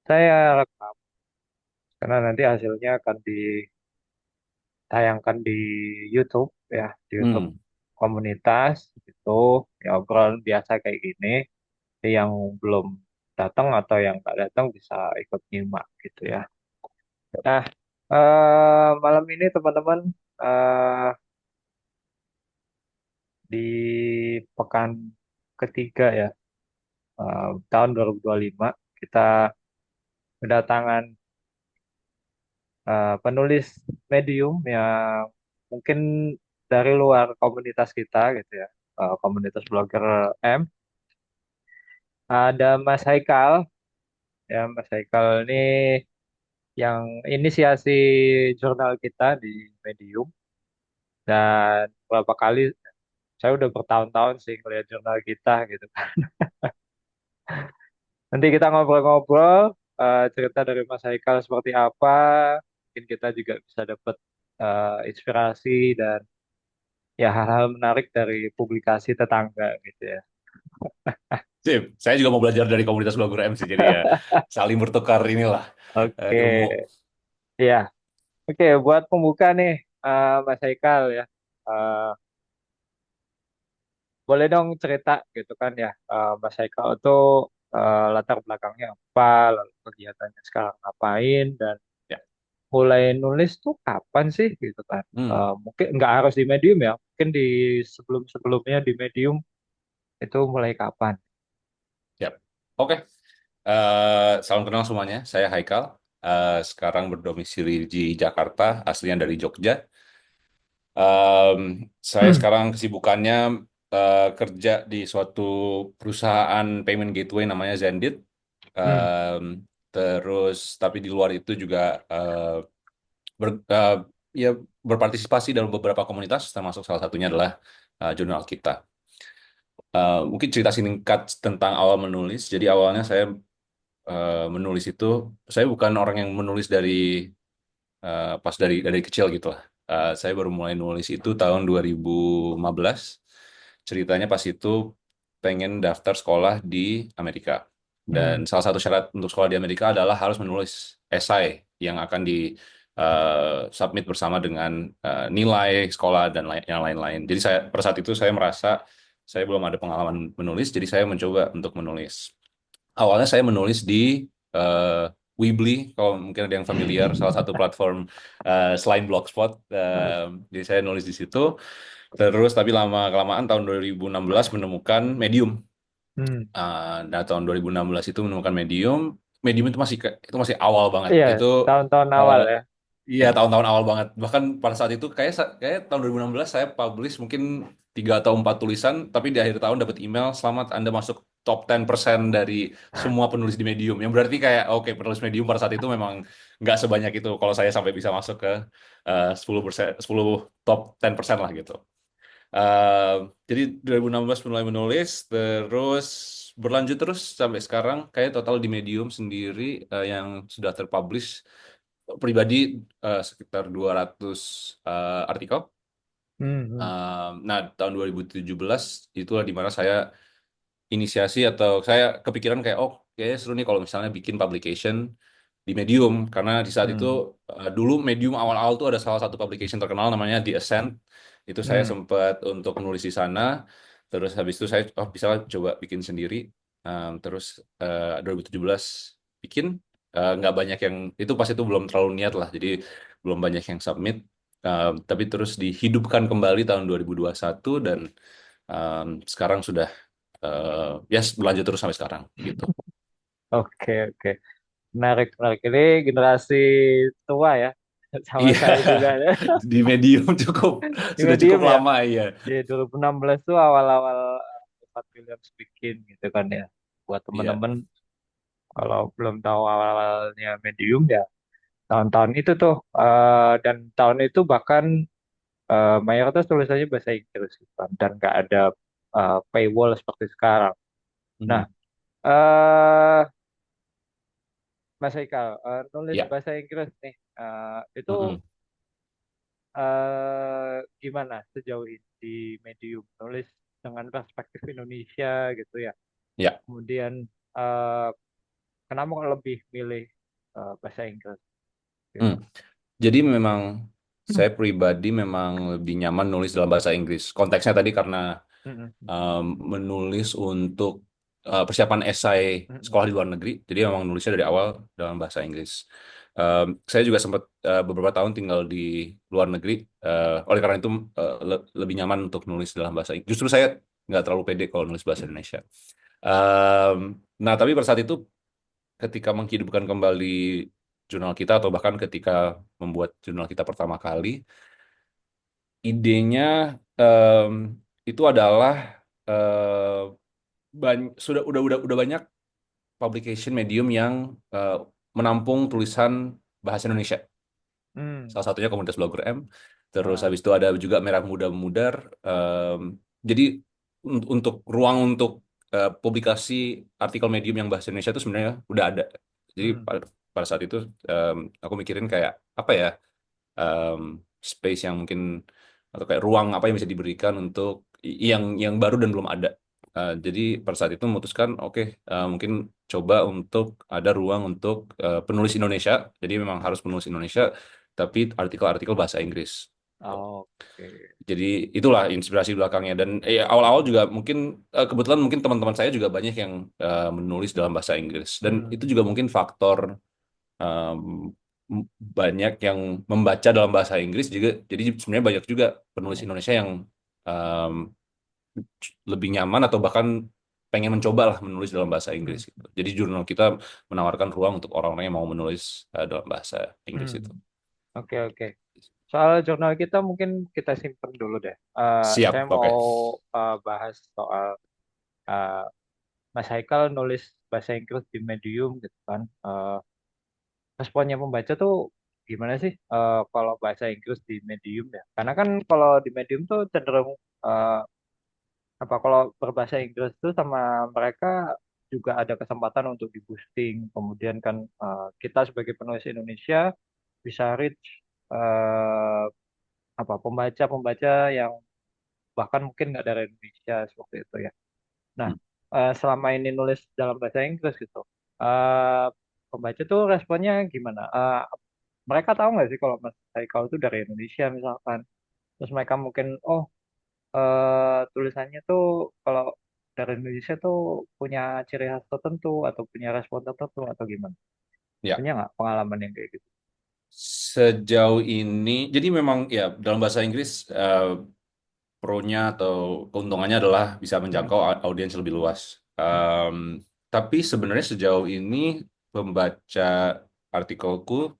Saya rekam karena nanti hasilnya akan ditayangkan di YouTube ya, di YouTube Hmm. komunitas itu ya obrolan biasa kayak gini. Jadi yang belum datang atau yang nggak datang bisa ikut nyimak gitu ya. Nah, malam ini teman-teman eh, di pekan ketiga ya tahun 2025 kita kedatangan penulis Medium yang mungkin dari luar komunitas kita gitu ya, komunitas blogger M. Ada Mas Haikal ya, Mas Haikal ini yang inisiasi jurnal kita di Medium dan beberapa kali saya udah bertahun-tahun sih ngeliat jurnal kita gitu. Nanti kita ngobrol-ngobrol, cerita dari Mas Haikal seperti apa, mungkin kita juga bisa dapat inspirasi dan ya hal-hal menarik dari publikasi tetangga gitu ya. Sip. Saya juga mau belajar dari komunitas blogger M sih, jadi ya saling bertukar inilah Oke, ilmu. ya, oke buat pembuka nih, Mas Haikal ya, Eh, boleh dong cerita gitu kan ya, Mas Haikal itu latar belakangnya apa, lalu kegiatannya sekarang ngapain, dan Ya. mulai nulis tuh kapan sih gitu kan? Hmm. Mungkin nggak harus di Medium ya, mungkin di sebelum-sebelumnya di Medium itu mulai kapan? Ya. Oke. Salam kenal semuanya. Saya Haikal. Sekarang berdomisili di Jakarta, aslinya dari Jogja. Em, saya sekarang kesibukannya kerja di suatu perusahaan payment gateway namanya Zendit. Hmm, Em, Terus, tapi di luar itu juga ber- eh, ya berpartisipasi dalam beberapa komunitas, termasuk salah satunya adalah jurnal kita. Mungkin cerita singkat tentang awal menulis. Jadi awalnya saya menulis itu, saya bukan orang yang menulis pas dari kecil gitu lah. Saya baru mulai nulis itu tahun 2015. Ceritanya pas itu pengen daftar sekolah di Amerika. Dan hmm, salah satu syarat untuk sekolah di Amerika adalah harus menulis esai yang akan di submit bersama dengan nilai sekolah dan yang lain-lain. Jadi saya pada saat itu saya merasa saya belum ada pengalaman menulis, jadi saya mencoba untuk menulis. Awalnya saya menulis di eh, Weebly, kalau mungkin ada yang familiar, salah satu platform selain Blogspot. Jadi saya nulis di situ. Terus tapi lama-kelamaan tahun 2016 menemukan Medium. hmm. Nah, tahun 2016 itu menemukan Medium. Medium itu masih awal banget. Iya, Itu tahun-tahun eh, awal ya. iya, tahun-tahun awal banget. Bahkan pada saat itu kayak tahun 2016 saya publish mungkin 3 atau 4 tulisan, tapi di akhir tahun dapat email, selamat Anda masuk top 10% dari semua penulis di Medium. Yang berarti kayak oke, penulis Medium pada saat itu memang nggak sebanyak itu kalau saya sampai bisa masuk ke 10%, 10 top 10% lah gitu. Eh, jadi 2016 mulai menulis, terus berlanjut terus sampai sekarang. Kayak total di Medium sendiri yang sudah terpublish pribadi sekitar 200 artikel. Hmm, hmm, Nah, tahun 2017 itulah di mana saya inisiasi atau saya kepikiran kayak oh kayaknya seru nih kalau misalnya bikin publication di Medium karena di saat itu hmm, dulu Medium awal-awal tuh ada salah satu publication terkenal namanya The Ascent. Itu saya hmm. sempat untuk menulis di sana. Terus habis itu saya oh bisa lah coba bikin sendiri. Terus 2017 bikin nggak banyak yang itu pas itu belum terlalu niat lah. Jadi belum banyak yang submit. Tapi terus dihidupkan kembali tahun 2021 dan sekarang sudah ya berlanjut terus sampai sekarang gitu. Oke, oke. Menarik, menarik. Ini generasi tua ya, sama Iya, saya juga ya. di Medium cukup Di sudah cukup Medium ya. lama ya. Di 2016 tuh awal-awal Pat Williams bikin gitu kan ya. Buat Iya. temen-temen kalau belum tahu awal-awalnya Medium ya, tahun-tahun itu tuh. Dan tahun itu bahkan mayoritas tulisannya bahasa Inggris gitu kan. Dan nggak ada paywall seperti sekarang. Nah, Mhm. eh Mas Haikal, nulis Ya. bahasa Inggris nih, itu Mhm. gimana sejauh ini di Medium nulis dengan perspektif Indonesia gitu ya. Ya. Kemudian eh, kenapa kok lebih milih bahasa Inggris Hmm. gitu? Jadi memang saya pribadi memang lebih nyaman nulis dalam bahasa Inggris. Konteksnya tadi karena Mm-mm. um, menulis untuk persiapan esai Mm-mm. sekolah di luar negeri. Jadi memang nulisnya dari awal dalam bahasa Inggris. Saya juga sempat beberapa tahun tinggal di luar negeri. Oleh karena itu lebih nyaman untuk nulis dalam bahasa Inggris. Justru saya nggak terlalu pede kalau nulis bahasa Indonesia. Um, nah, tapi pada saat itu ketika menghidupkan kembali jurnal kita atau bahkan ketika membuat jurnal kita pertama kali, idenya em, itu adalah eh, sudah banyak publication medium yang eh, menampung tulisan bahasa Indonesia. Hmm. Salah satunya komunitas Blogger M. Terus Ah. habis itu ada juga Merah Muda Memudar. Jadi untuk ruang untuk publikasi artikel medium yang bahasa Indonesia itu sebenarnya udah ada. Jadi Hmm. pada saat itu aku mikirin kayak apa ya, em, space yang mungkin atau kayak ruang apa yang bisa diberikan untuk yang baru dan belum ada. Jadi pada saat itu memutuskan oke, mungkin coba untuk ada ruang untuk penulis Indonesia. Jadi memang harus penulis Indonesia tapi artikel-artikel bahasa Inggris. Oke. Jadi itulah inspirasi belakangnya dan awal-awal juga mungkin kebetulan mungkin teman-teman saya juga banyak yang menulis dalam bahasa Inggris dan itu Hmm. juga mungkin faktor um, banyak yang membaca dalam bahasa Inggris juga. Jadi sebenarnya banyak juga penulis Indonesia yang um, lebih nyaman atau bahkan pengen mencoba lah menulis dalam bahasa Inggris Hmm. gitu. Jadi jurnal kita menawarkan ruang untuk orang-orang yang mau menulis dalam bahasa Inggris Hmm. itu. Oke, oke. Soal jurnal kita mungkin kita simpen dulu deh. Saya Siap, mau oke. bahas soal eh, Mas Haikal nulis bahasa Inggris di Medium gitu kan. Responnya pembaca tuh gimana sih kalau bahasa Inggris di Medium ya? Karena kan kalau di Medium tuh cenderung eh, apa kalau berbahasa Inggris tuh sama mereka juga ada kesempatan untuk di boosting. Kemudian kan kita sebagai penulis Indonesia bisa reach eh, apa pembaca-pembaca yang bahkan mungkin nggak dari Indonesia seperti itu ya. Nah, Hmm. selama ini nulis dalam bahasa Inggris gitu, eh, pembaca tuh responnya gimana? Mereka tahu nggak sih kalau Mas Haikal itu dari Indonesia misalkan, terus mereka mungkin oh tulisannya tuh kalau dari Indonesia tuh punya ciri khas tertentu atau punya respon tertentu atau gimana? Ya, Punya nggak pengalaman yang kayak gitu? sejauh ini, jadi memang ya dalam bahasa Inggris pro-nya atau keuntungannya adalah bisa Hmm. menjangkau audiens lebih luas. Tapi sebenarnya sejauh ini pembaca artikelku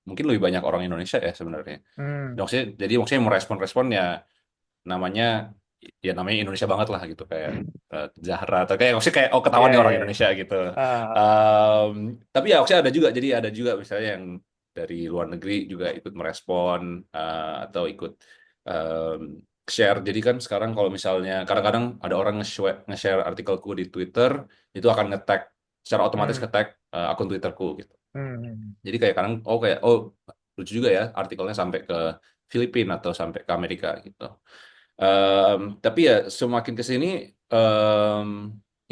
mungkin lebih banyak orang Indonesia ya sebenarnya. Hmm. Jadi maksudnya yang merespon-respon ya namanya namanya Indonesia banget lah gitu kayak Zahra atau kayak maksudnya kayak oh Iya, ketahuan nih iya, orang iya. Indonesia gitu. Ah. Em, tapi ya maksudnya ada juga jadi ada juga misalnya yang dari luar negeri juga ikut merespon atau ikut em, share. Jadi kan sekarang kalau misalnya kadang-kadang ada orang nge-share artikelku di Twitter itu akan nge-tag secara otomatis Hmm. nge-tag akun Twitterku gitu. Hmm. Jadi kayak kadang kayak oh lucu juga ya artikelnya sampai ke Filipina atau sampai ke Amerika gitu. Tapi ya semakin ke sini em,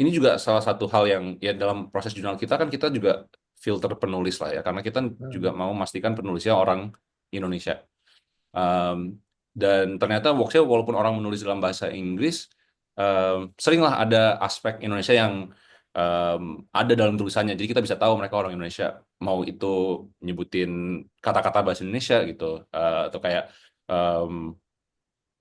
ini juga salah satu hal yang ya dalam proses jurnal kita kan kita juga filter penulis lah ya karena kita juga Hmm. mau memastikan penulisnya orang Indonesia. Em, dan ternyata workshop walaupun orang menulis dalam bahasa Inggris seringlah ada aspek Indonesia yang em, ada dalam tulisannya. Jadi kita bisa tahu mereka orang Indonesia mau itu nyebutin kata-kata bahasa Indonesia gitu atau kayak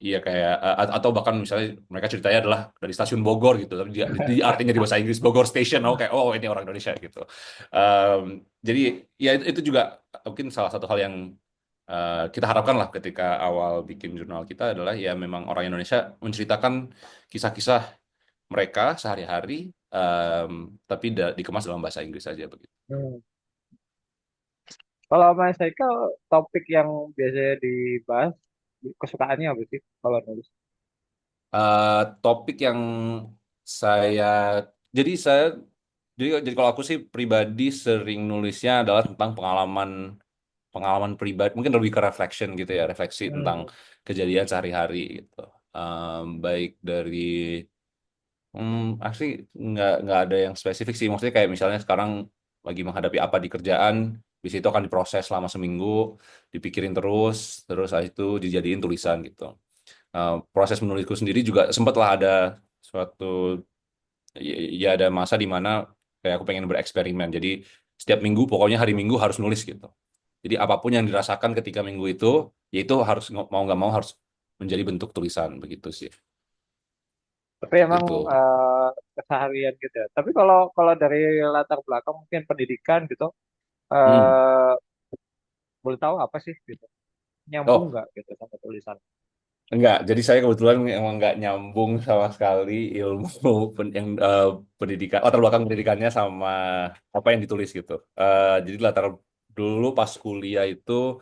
iya kayak atau bahkan misalnya mereka ceritanya adalah dari stasiun Bogor gitu, tapi dia artinya di bahasa Inggris Bogor Station, oh kayak oh ini orang Indonesia gitu. Em, jadi ya itu juga mungkin salah satu hal yang kita harapkan lah ketika awal bikin jurnal kita adalah ya memang orang Indonesia menceritakan kisah-kisah mereka sehari-hari, em, tapi dikemas dalam bahasa Inggris saja begitu. Hmm. Kalau Mas Haikal, topik yang biasanya dibahas, kesukaannya apa sih kalau nulis? Topik yang saya jadi saya jadi kalau aku sih pribadi sering nulisnya adalah tentang pengalaman pengalaman pribadi mungkin lebih ke reflection gitu ya refleksi tentang Hmm. kejadian sehari-hari gitu. Baik dari asli nggak ada yang spesifik sih maksudnya kayak misalnya sekarang lagi menghadapi apa di kerjaan, bis itu akan diproses selama seminggu, dipikirin terus, terus habis itu dijadiin tulisan gitu. Proses menulisku sendiri juga sempatlah ada suatu ya ada masa di mana kayak aku pengen bereksperimen. Jadi setiap minggu pokoknya hari Minggu harus nulis gitu. Jadi apapun yang dirasakan ketika minggu itu, ya itu harus mau nggak mau harus menjadi bentuk tulisan begitu sih. Tapi emang Itu. keseharian gitu ya. Tapi kalau kalau dari latar belakang mungkin pendidikan gitu, Hmm. eh boleh tahu apa sih gitu? Nyambung Oh, nggak gitu sama tulisan? enggak. Jadi saya kebetulan emang nggak nyambung sama sekali ilmu yang pendidikan, latar belakang pendidikannya sama apa yang ditulis gitu. Jadi latar dulu pas kuliah itu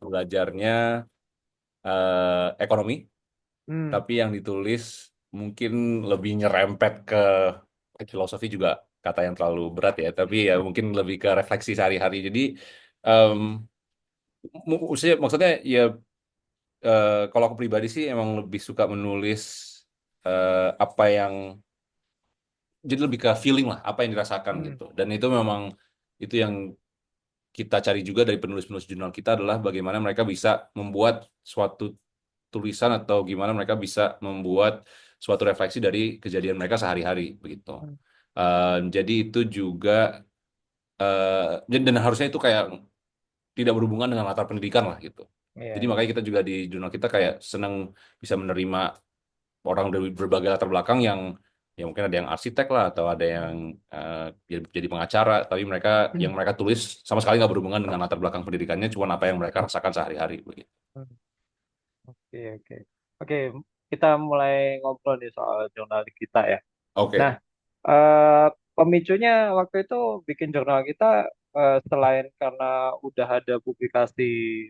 belajarnya ekonomi, Hmm. tapi yang ditulis mungkin lebih nyerempet ke filosofi juga kata yang terlalu berat ya, tapi ya mungkin lebih ke refleksi sehari-hari. Jadi em, maksudnya ya kalau aku pribadi sih emang lebih suka menulis apa yang jadi lebih ke feeling lah apa yang dirasakan Hmm. gitu. Dan itu memang itu yang kita cari juga dari penulis-penulis jurnal kita adalah bagaimana mereka bisa membuat suatu tulisan atau gimana mereka bisa membuat suatu refleksi dari kejadian mereka sehari-hari begitu. Hmm. Jadi itu juga dan harusnya itu kayak tidak berhubungan dengan latar pendidikan lah gitu. Iya, Jadi iya. makanya kita juga di jurnal kita kayak senang bisa menerima orang dari berbagai latar belakang yang ya mungkin ada yang arsitek lah atau ada yang jadi pengacara, tapi mereka Hmm. yang mereka tulis sama sekali nggak berhubungan dengan latar belakang pendidikannya, cuma apa yang mereka rasakan sehari-hari begitu. Hmm. Oke, oke. Oke, kita mulai ngobrol nih soal jurnal kita ya. Nah, Oke. eh, pemicunya waktu itu bikin jurnal kita selain karena udah ada publikasi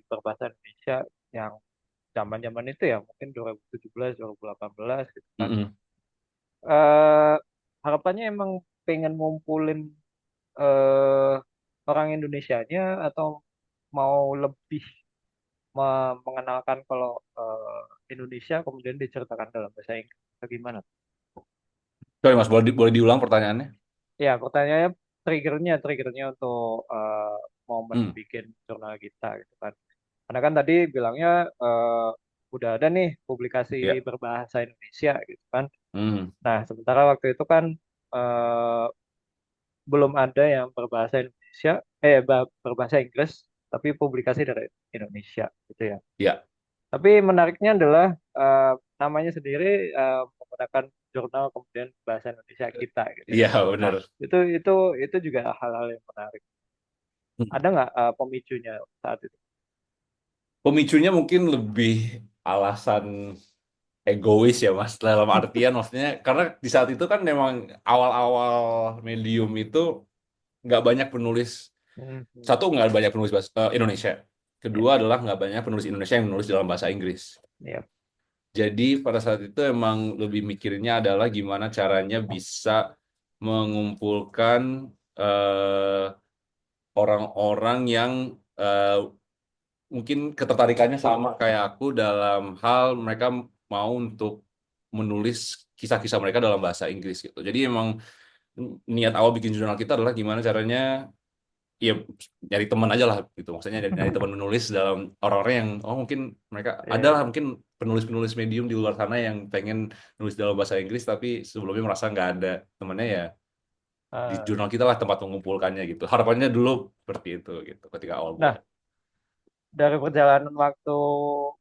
berbahasa Indonesia yang zaman-zaman itu ya, mungkin 2017, 2018 gitu kan. Mm-mm. eh Harapannya emang pengen ngumpulin eh orang Indonesianya atau mau lebih mengenalkan kalau Indonesia kemudian diceritakan dalam bahasa Inggris. Bagaimana? Sorry Mas, boleh diulang pertanyaannya? Ya, pertanyaannya triggernya untuk momen Hmm. bikin jurnal kita gitu kan. Karena kan tadi bilangnya udah ada nih publikasi Ya. berbahasa Indonesia gitu kan. Hmm. Nah, sementara waktu itu kan eh, belum ada yang berbahasa Indonesia, berbahasa Inggris, tapi publikasi dari Indonesia gitu ya. Ya. Tapi menariknya adalah eh, namanya sendiri menggunakan jurnal kemudian bahasa Indonesia kita gitu ya. Iya, Nah, benar. itu juga hal-hal yang menarik. Hmm. Ada nggak pemicunya saat itu? Pemicunya mungkin lebih alasan egois ya Mas, dalam artian maksudnya karena di saat itu kan memang awal-awal Medium itu nggak banyak penulis. Hmm, Satu, nggak banyak penulis bahasa Indonesia. ya, Kedua adalah nggak banyak penulis Indonesia yang menulis dalam bahasa Inggris. ya. Jadi pada saat itu emang lebih mikirnya adalah gimana caranya bisa mengumpulkan eh, orang-orang yang eh, mungkin ketertarikannya sama kayak aku dalam hal mereka mau untuk menulis kisah-kisah mereka dalam bahasa Inggris gitu. Jadi emang niat awal bikin jurnal kita adalah gimana caranya ya nyari teman aja lah gitu. Maksudnya nyari teman menulis dalam orang-orang yang oh mungkin mereka ada Ya, lah mungkin penulis-penulis medium di luar sana yang pengen nulis dalam bahasa Inggris tapi sebelumnya merasa nggak ada temannya ya di eh, jurnal kita lah tempat mengumpulkannya gitu. Harapannya dulu seperti itu gitu ketika awal nah, buat. dari perjalanan waktu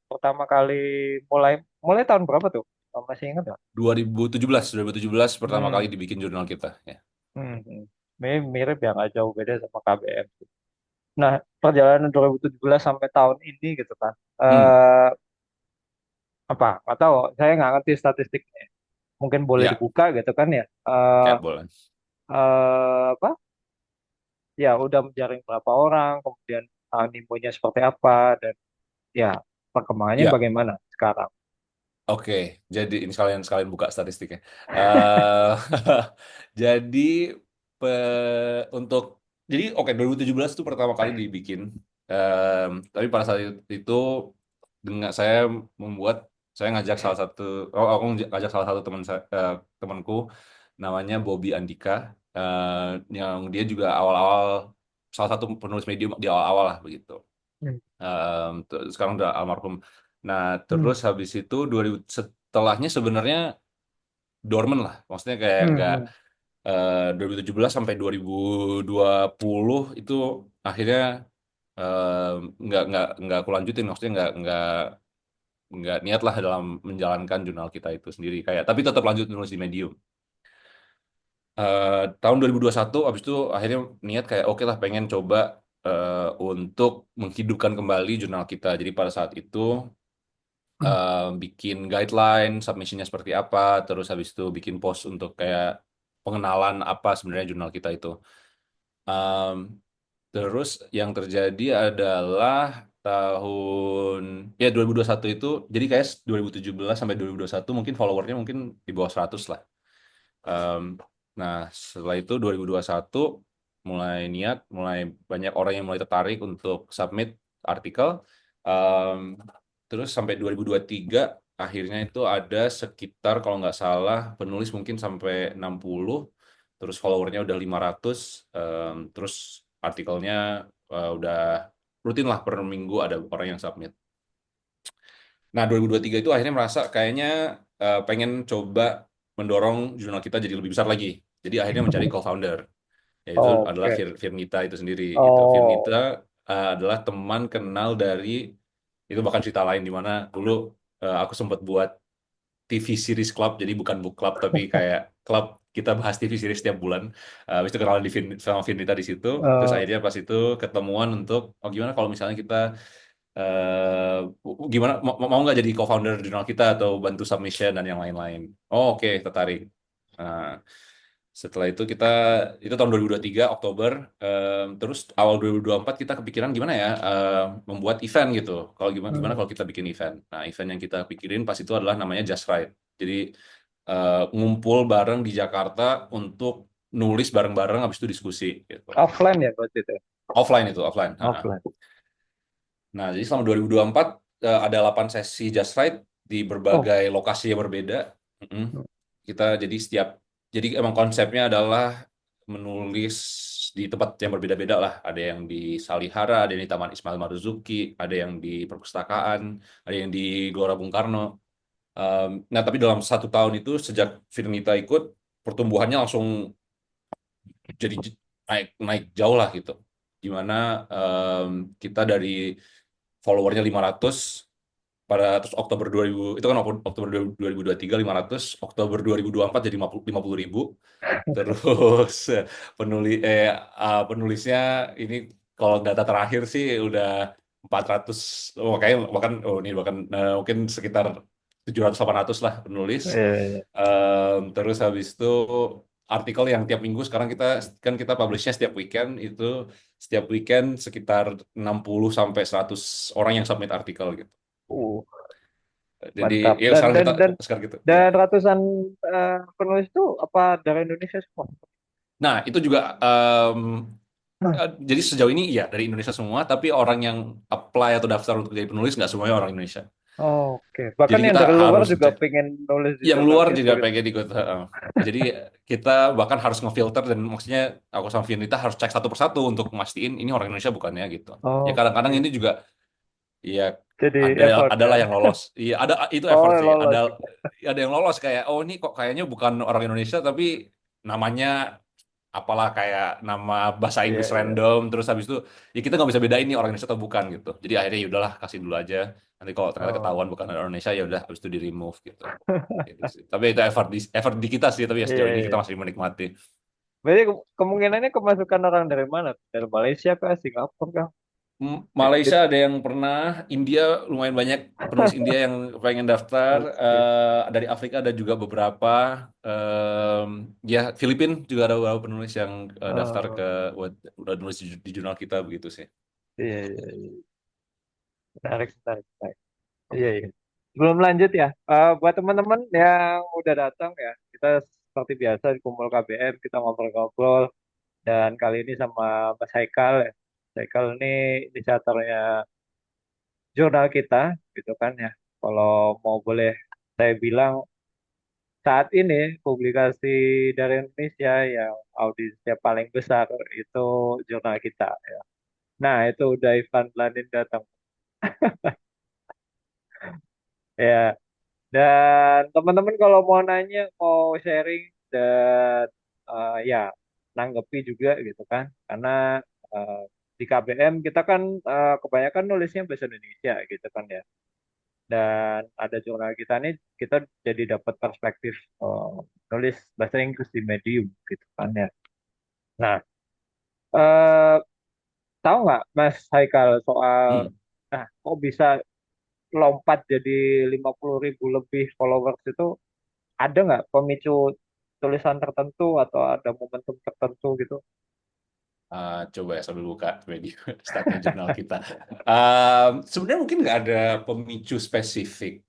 pertama kali mulai mulai tahun berapa tuh? Masih ingat nggak? 2017 pertama kali Hmm. dibikin jurnal kita ya. Hmm. Mirip ya, nggak jauh beda sama KBM. Nah, perjalanan 2017 sampai tahun ini gitu kan. Hmm, Apa? Nggak tahu, saya nggak ngerti statistiknya. Mungkin boleh ya, dibuka gitu kan ya. Eh ya boleh. apa? Ya, udah menjaring berapa orang, kemudian animonya seperti apa, dan ya perkembangannya Ya, bagaimana sekarang. oke, jadi ini sekalian sekalian buka statistiknya. eh jadi untuk jadi oke 2017 itu pertama kali dibikin. Tapi pada saat itu dengan saya membuat saya ngajak salah satu oh aku ngajak salah satu temanku namanya Bobby Andika. eh, yang dia juga awal-awal salah satu penulis Medium di awal-awal lah begitu. Hmm. Sekarang udah almarhum. Nah, Hmm. terus habis itu 2000 setelahnya sebenarnya dormant lah. Maksudnya kayak Hmm. nggak, Hmm. 2017 sampai 2020 itu akhirnya eh, nggak aku lanjutin. Maksudnya nggak niat lah dalam menjalankan jurnal kita itu sendiri kayak, tapi tetap lanjut nulis di Medium. Tahun 2021 abis itu akhirnya niat kayak oke lah pengen coba untuk menghidupkan kembali jurnal kita. Jadi pada saat itu bikin guideline, submissionnya seperti apa, terus habis itu bikin post untuk kayak pengenalan apa sebenarnya jurnal kita itu. Um, Terus yang terjadi adalah tahun ya 2021 itu, jadi kayak 2017 sampai 2021 mungkin followernya mungkin di bawah 100 lah. Um, nah, setelah itu 2021 mulai niat, mulai banyak orang yang mulai tertarik untuk submit artikel. Um, Terus sampai 2023 akhirnya itu ada sekitar kalau nggak salah penulis mungkin sampai 60, terus followernya udah 500, terus artikelnya udah rutin lah per minggu ada orang yang submit. Nah, 2023 itu akhirnya merasa kayaknya pengen coba mendorong jurnal kita jadi lebih besar lagi. Jadi akhirnya mencari co-founder, yaitu adalah Oke. Firnita itu sendiri. Gitu. Firnita Oh. adalah teman kenal dari, itu bahkan cerita lain di mana dulu aku sempat buat TV series club, jadi bukan book club tapi kayak klub kita bahas TV series setiap bulan. Habis itu kenalan sama Firnita di situ. Terus eh, akhirnya pas itu ketemuan untuk oh gimana kalau misalnya kita eh gimana mau nggak jadi co-founder jurnal kita atau bantu submission dan yang lain-lain. Oh oke, tertarik. Nah, setelah itu itu tahun 2023 Oktober. Terus awal 2024 kita kepikiran gimana ya membuat event gitu. Kalau gimana gimana hmm. kalau kita bikin event. Nah, event yang kita pikirin pas itu adalah namanya Just Right. Jadi ngumpul bareng di Jakarta untuk nulis bareng-bareng habis itu diskusi gitu. Offline ya berarti itu. Offline itu, offline. Ha. Offline. Nah, jadi selama 2024 ada 8 sesi Just Right di Oh. berbagai lokasi yang berbeda. Mm-mm. Kita jadi emang konsepnya adalah menulis di tempat yang berbeda-beda lah. Ada yang di Salihara, ada yang di Taman Ismail Marzuki, ada yang di perpustakaan, ada yang di Gelora Bung Karno. Nah, tapi dalam 1 tahun itu sejak Firnita ikut, pertumbuhannya langsung jadi naik naik jauh lah gitu. Gimana kita dari followernya 500 pada terus Oktober 2000 itu kan Oktober 2023 500, Oktober 2024 jadi 50 ribu. Terus penulisnya ini kalau data terakhir sih udah 400, oh kayaknya bahkan oh ini bahkan mungkin sekitar 700 800 lah penulis. Iya. Terus habis itu artikel yang tiap minggu sekarang kita publishnya setiap weekend itu, setiap weekend sekitar 60 sampai 100 orang yang submit artikel gitu. Uh, Jadi Mantap. ya Dan sekarang dan kita dan sekarang gitu ya. dan ratusan penulis itu apa dari Indonesia semua? Nah, itu juga jadi sejauh ini iya dari Indonesia semua, tapi orang yang apply atau daftar untuk jadi penulis nggak semuanya orang Indonesia. Oke. Jadi Bahkan yang kita dari luar harus juga ngecek pengen nulis di yang jurnal luar kita juga gitu. pengen ikut. Jadi kita bahkan harus ngefilter, dan maksudnya aku sama Firnita harus cek satu persatu untuk mastiin ini orang Indonesia bukannya gitu. Ya kadang-kadang Oke. ini juga ya Jadi ada effort adalah ya. yang lolos. Iya ada itu Oh, effort sih. lolos. Ada yang lolos kayak oh ini kok kayaknya bukan orang Indonesia tapi namanya apalah kayak nama bahasa Iya, Inggris iya. random, terus habis itu ya kita nggak bisa bedain ini orang Indonesia atau bukan gitu. Jadi akhirnya ya udahlah kasih dulu aja. Nanti kalau ternyata Oh. ketahuan bukan orang Indonesia ya udah habis itu di remove gitu. Gitu sih. Tapi itu effort di kita sih, tapi ya Iya, sejauh ini kita iya. masih menikmati. Berarti kemungkinannya kemasukan orang dari mana? Dari Malaysia kah? Singapura kah? Malaysia ada yang pernah, India lumayan banyak penulis India yang pengen daftar. Oke. Dari Afrika ada juga beberapa. Em, Ya Filipina juga ada beberapa penulis yang daftar Oh, udah nulis di jurnal kita begitu sih. iya, iya, iya. Menarik, menarik, menarik. Iya, iya. Belum lanjut ya. Buat teman-teman yang udah datang ya, kita seperti biasa di Kumpul KBM, kita ngobrol-ngobrol. Dan kali ini sama Mas Haikal ya. Mas Haikal ini inisiatornya jurnal kita, gitu kan ya. Kalau mau boleh saya bilang saat ini publikasi dari Indonesia yang audiensnya paling besar itu jurnal kita. Ya. Nah, itu udah Ivan Lanin datang. Ya, dan teman-teman kalau mau nanya, mau sharing dan ya nanggepi juga gitu kan, karena eh, di KBM kita kan kebanyakan nulisnya bahasa Indonesia gitu kan ya. Dan ada jurnal kita nih, kita jadi dapat perspektif nulis bahasa Inggris di Medium gitu kan ya. Nah, eh, tahu nggak Mas Haikal soal, Hmm. nah kok bisa lompat jadi 50.000 lebih followers itu, ada nggak pemicu tulisan tertentu atau ada momentum tertentu gitu? Coba ya sambil buka media statnya jurnal kita. Sebenarnya mungkin nggak ada pemicu spesifik.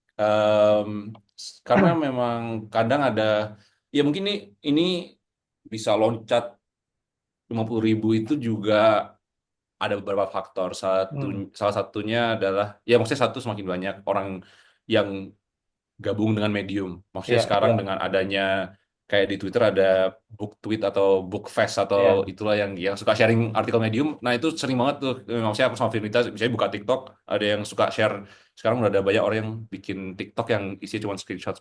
Karena memang kadang ada, ya mungkin ini bisa loncat 50.000 itu juga ada beberapa faktor. Hmm, Salah satunya adalah, ya maksudnya satu, semakin banyak orang yang gabung dengan Medium. Maksudnya iya, sekarang iya, dengan adanya kayak di Twitter ada book tweet atau book fest atau iya. itulah yang suka sharing artikel Medium. Nah itu sering banget tuh. Maksudnya aku sama Firnita misalnya buka TikTok, ada yang suka share. Sekarang udah ada banyak orang yang bikin TikTok yang isinya cuma screenshot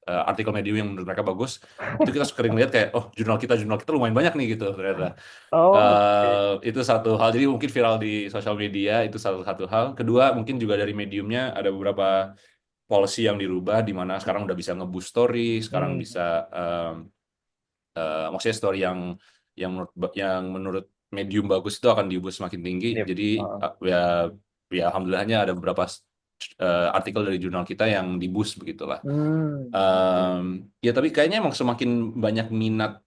artikel Medium yang menurut mereka bagus. Itu kita sering lihat kayak, oh jurnal kita lumayan banyak nih gitu ternyata. Oh, oke. Itu satu hal. Jadi mungkin viral di sosial media itu salah satu hal. Kedua mungkin juga dari Mediumnya ada beberapa policy yang dirubah di mana sekarang udah bisa nge-boost story, sekarang Hmm, bisa maksudnya story yang menurut medium bagus itu akan di-boost semakin tinggi. iya. Jadi Heeh. ya ya alhamdulillahnya ada beberapa artikel dari jurnal kita yang di-boost begitulah. Oke. Ya tapi kayaknya emang semakin banyak minat,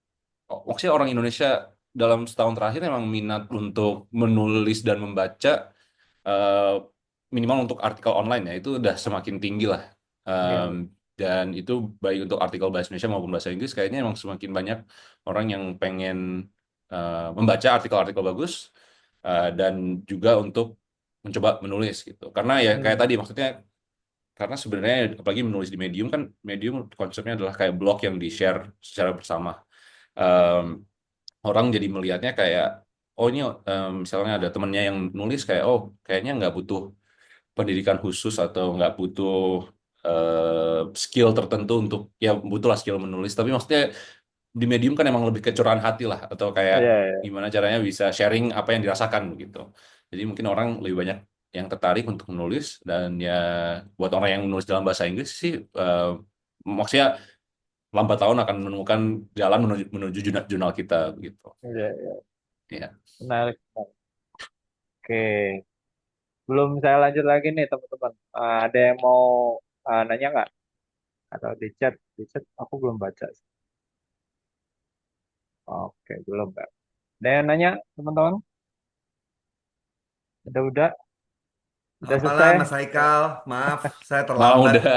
maksudnya orang Indonesia dalam setahun terakhir emang minat untuk menulis dan membaca, eh, minimal untuk artikel online ya itu udah semakin tinggi lah. Iya, Em, iya. dan itu baik untuk artikel bahasa Indonesia maupun bahasa Inggris kayaknya emang semakin banyak orang yang pengen membaca artikel-artikel bagus, dan juga untuk mencoba menulis gitu. Karena ya kayak Hmm, tadi maksudnya, karena sebenarnya apalagi menulis di Medium kan, Medium konsepnya adalah kayak blog yang di-share secara bersama. Em, Orang jadi melihatnya kayak, oh ini misalnya ada temennya yang nulis kayak, oh kayaknya nggak butuh pendidikan khusus atau nggak butuh skill tertentu untuk, ya butuhlah skill menulis, tapi maksudnya di Medium kan emang lebih kecurahan hati lah, atau kayak iya, iya. gimana caranya bisa sharing apa yang dirasakan gitu. Jadi mungkin orang lebih banyak yang tertarik untuk menulis, dan ya buat orang yang menulis dalam bahasa Inggris sih, maksudnya lambat laun akan menemukan jalan menuju jurnal kita gitu. Iya, iya. Ya. Menarik, menarik. Oke. Belum saya lanjut lagi nih teman-teman. Ada yang mau nanya nggak? Atau di chat? Di chat aku belum baca sih. Oke, belum Mbak. Ada yang nanya teman-teman? Udah, udah Selamat malam selesai? Mas Haikal, maaf saya Malam terlambat. udah,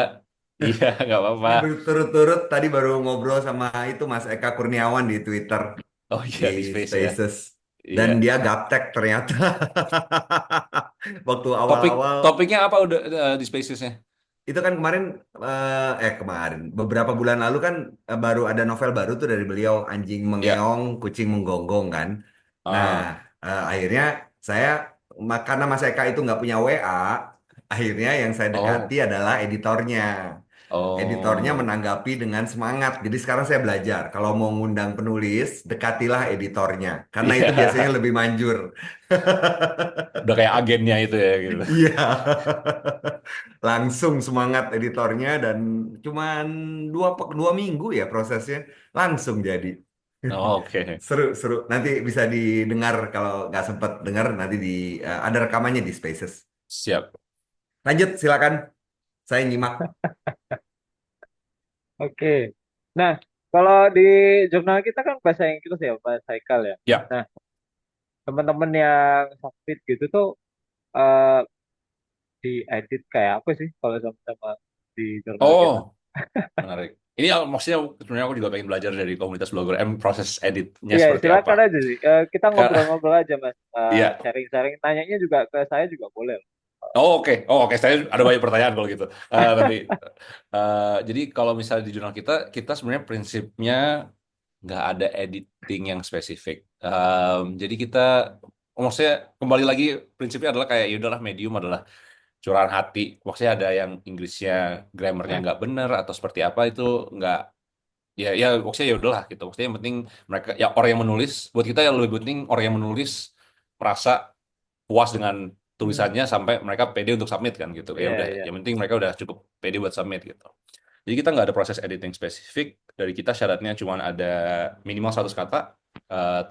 iya nggak apa-apa. Ini berturut-turut tadi baru ngobrol sama itu Mas Eka Kurniawan di Twitter, Oh di iya di Space ya. Spaces. Dan Iya. dia gaptek ternyata. Waktu Topik awal-awal topiknya apa udah di Spacesnya? itu kan kemarin kemarin beberapa bulan lalu kan baru ada novel baru tuh dari beliau, Anjing Ya. Mengeong, Kucing Menggonggong kan. Nah, Ah. akhirnya saya karena Mas Eka itu nggak punya WA, akhirnya yang saya dekati Oh. adalah editornya. Editornya Oh. menanggapi dengan semangat. Jadi sekarang saya belajar, kalau mau ngundang penulis, dekatilah editornya. Karena itu biasanya Iya. lebih manjur. Udah kayak agennya itu ya gitu. Iya. Langsung semangat editornya dan cuman dua minggu ya prosesnya. Langsung jadi. Oh, oke. Seru, seru. Nanti bisa didengar kalau nggak sempat dengar nanti ada rekamannya di Spaces. Siap. Lanjut, silakan. Saya nyimak. Oke. Nah, kalau di jurnal kita kan bahasa Inggris ya, Mas Haikal ya. Ya. Nah, teman-teman yang sakit gitu tuh eh diedit kayak apa sih kalau sama-sama di jurnal Oh, kita? menarik. Ini maksudnya sebenarnya aku juga pengen belajar dari komunitas blogger. Proses editnya Iya, seperti apa? silakan aja sih. Kita Kak, ngobrol-ngobrol aja, Mas. iya. Sharing-sharing. Tanyanya juga ke saya juga boleh. Oh oke, oh oke. Saya ada banyak pertanyaan kalau gitu. Nanti, jadi kalau misalnya di jurnal kita, kita sebenarnya prinsipnya nggak ada editing yang spesifik. Jadi kita, maksudnya kembali lagi prinsipnya adalah kayak ya udahlah medium adalah curahan hati. Maksudnya ada yang Inggrisnya grammarnya nggak bener atau seperti apa itu nggak, ya ya maksudnya ya udahlah gitu. Maksudnya yang penting mereka ya orang yang menulis, buat kita yang lebih penting orang yang menulis merasa puas dengan Hmm, tulisannya sampai mereka pede untuk submit kan gitu. Ya iya, udah, iya. yang penting mereka udah cukup pede buat submit gitu. Jadi kita nggak ada proses editing spesifik. Dari kita syaratnya cuma ada minimal 100 kata,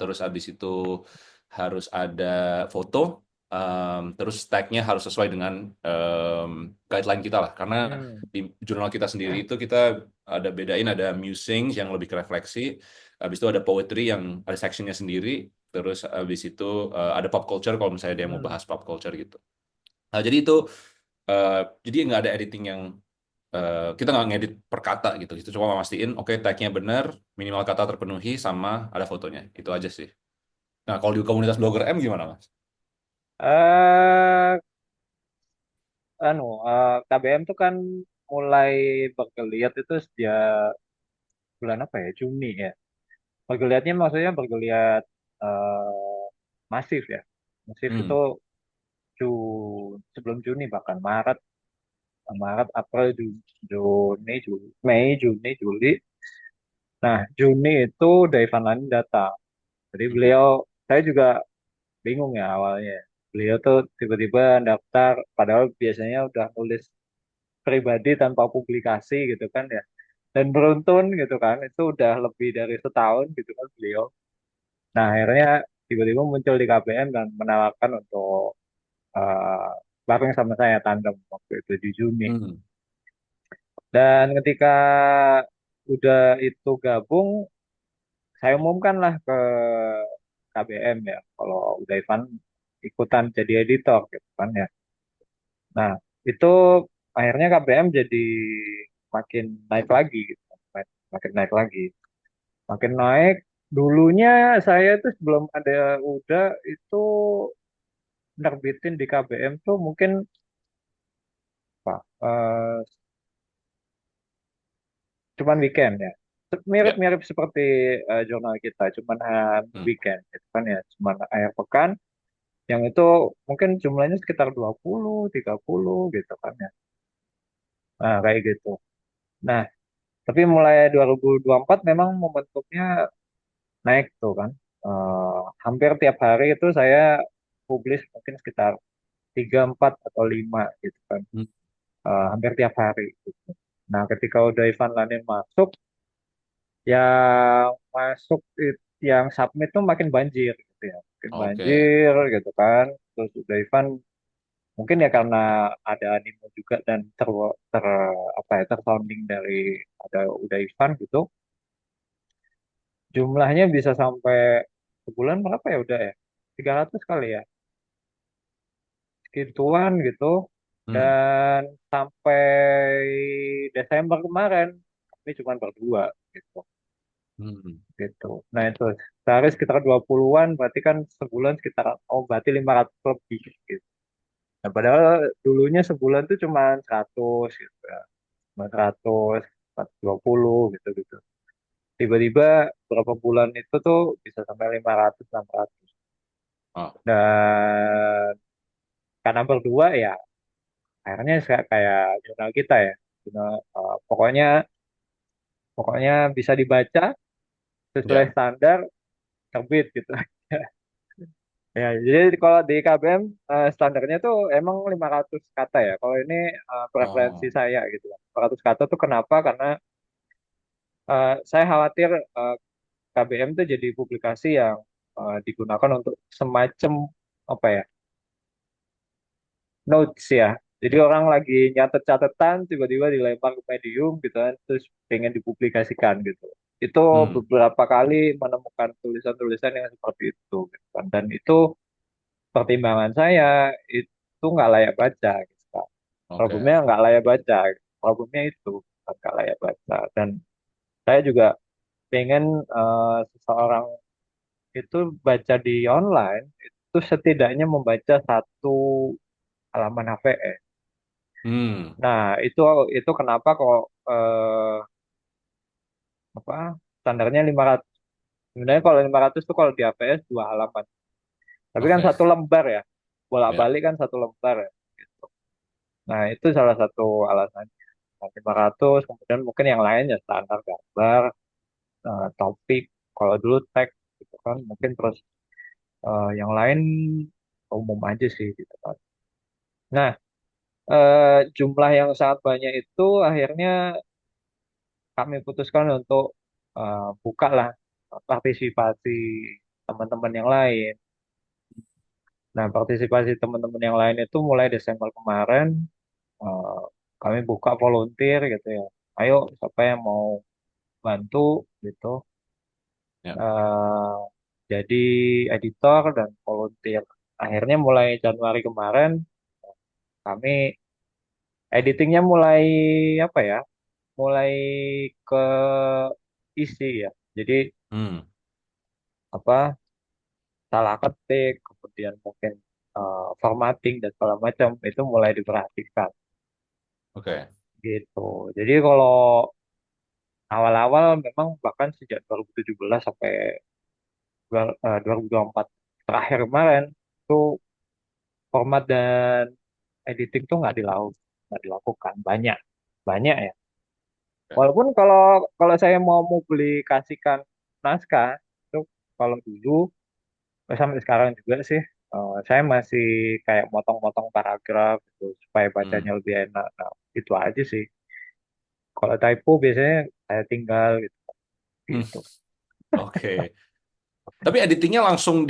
terus habis itu harus ada foto, terus tagnya harus sesuai dengan guideline kita lah. Karena Hmm, di jurnal kita sendiri itu kita ada bedain, ada musings yang lebih ke refleksi, habis itu ada poetry yang ada sectionnya sendiri, terus habis itu ada pop culture kalau misalnya dia mau hmm. bahas pop culture gitu. Nah, jadi itu eh, jadi nggak ada editing yang kita nggak ngedit per kata gitu. Itu cuma mastiin oke tagnya benar, minimal kata terpenuhi sama ada fotonya. Itu aja sih. Nah, kalau di komunitas blogger M gimana, Mas? eh KBM tuh kan mulai bergeliat itu sejak bulan apa ya? Juni ya. Bergeliatnya maksudnya bergeliat masif ya. Masif itu Hmm. Sebelum Juni, bahkan Maret, April, Juni, Mei, Juni, Juli. Nah, Juni itu Daivan Lani datang. Jadi Hmm. beliau, saya juga bingung ya awalnya. Beliau tuh tiba-tiba daftar, padahal biasanya udah nulis pribadi tanpa publikasi gitu kan ya. Dan beruntun gitu kan, itu udah lebih dari setahun gitu kan beliau. Nah, akhirnya tiba-tiba muncul di KPM dan menawarkan untuk eh, bareng sama saya tandem waktu itu di Juni. Hmm. Dan ketika udah itu gabung, saya umumkan lah ke KBM ya, kalau udah Ivan ikutan jadi editor gitu kan ya. Nah, itu akhirnya KBM jadi makin naik lagi gitu, makin naik lagi, makin naik. Dulunya saya tuh sebelum ada udah itu nerbitin di KBM tuh mungkin apa, cuman weekend ya. Ya. Mirip-mirip seperti jurnal kita, cuman Hmm. weekend gitu kan ya, cuman akhir pekan. Yang itu mungkin jumlahnya sekitar 20, 30 gitu kan ya. Nah, kayak gitu. Nah, tapi mulai 2024 memang momentumnya naik tuh kan. Hampir tiap hari itu saya publish mungkin sekitar 3, 4 atau 5 gitu kan. Hmm. Hampir tiap hari gitu. Nah, ketika udah Ivan Lanin masuk, yang yang submit tuh makin banjir gitu ya. Makin Oke. banjir gitu kan. Terus udah Ivan mungkin ya karena ada animo juga dan ter apa ya tersounding dari ada udah Ivan gitu, jumlahnya bisa sampai sebulan berapa ya udah ya 300 kali ya segituan gitu. Hmm. Dan sampai Desember kemarin kami cuma berdua gitu Hmm. gitu. Nah itu sehari sekitar 20-an, berarti kan sebulan sekitar, oh berarti 500 lebih gitu. Nah, padahal dulunya sebulan tuh cuma 100 gitu ya. Cuma 100, 120 gitu gitu. Tiba-tiba berapa bulan itu tuh bisa sampai 500, 600. Oh, Dan karena berdua ya akhirnya kayak jurnal kita ya. Pokoknya pokoknya bisa dibaca sesuai ya. standar terbit gitu. Ya, jadi kalau di KBM standarnya tuh emang 500 kata ya. Kalau ini preferensi Oh, saya gitu. 500 kata tuh kenapa? Karena saya khawatir KBM tuh jadi publikasi yang digunakan untuk semacam apa ya, notes ya. Jadi orang lagi nyatet catatan tiba-tiba dilempar ke Medium gitu kan, terus pengen dipublikasikan gitu. Itu hmm. beberapa kali menemukan tulisan-tulisan yang seperti itu gitu kan. Dan itu pertimbangan saya itu nggak layak baca gitu kan. Oke. Problemnya nggak layak baca. Problemnya itu nggak layak baca. Dan saya juga pengen seseorang itu baca di online itu setidaknya membaca satu halaman HVS. Hmm. Nah, itu kenapa kok apa standarnya 500. Sebenarnya kalau 500 tuh kalau di HVS 2 halaman. Tapi kan Oke. satu lembar ya. Ya. Bolak-balik kan satu lembar ya. Nah, itu salah satu alasannya. Nah, 500, kemudian mungkin yang lain ya standar gambar, topik, kalau dulu tag gitu kan, mungkin terus yang lain umum aja sih gitu kan. Nah, jumlah yang sangat banyak itu akhirnya kami putuskan untuk buka lah partisipasi teman-teman yang lain. Nah, partisipasi teman-teman yang lain itu mulai Desember kemarin eh, kami buka volunteer gitu ya. Ayo, siapa yang mau bantu gitu. Ya. eh, jadi editor dan volunteer. Akhirnya mulai Januari kemarin kami editingnya mulai apa ya? Mulai ke isi ya. Jadi Hmm. apa salah ketik, kemudian mungkin formatting dan segala macam itu mulai diperhatikan Oke. gitu. Jadi kalau awal-awal memang bahkan sejak 2017 sampai 2024 terakhir kemarin itu format dan editing tuh nggak dilakukan banyak banyak ya. Oke. Walaupun kalau kalau saya mau publikasikan naskah itu kalau dulu sampai sekarang juga sih saya masih kayak motong-motong paragraf gitu supaya Hmm. bacanya lebih enak. Nah, itu aja sih. Kalau typo biasanya saya tinggal gitu. Hmm. Gitu. Oke. Tapi editingnya langsung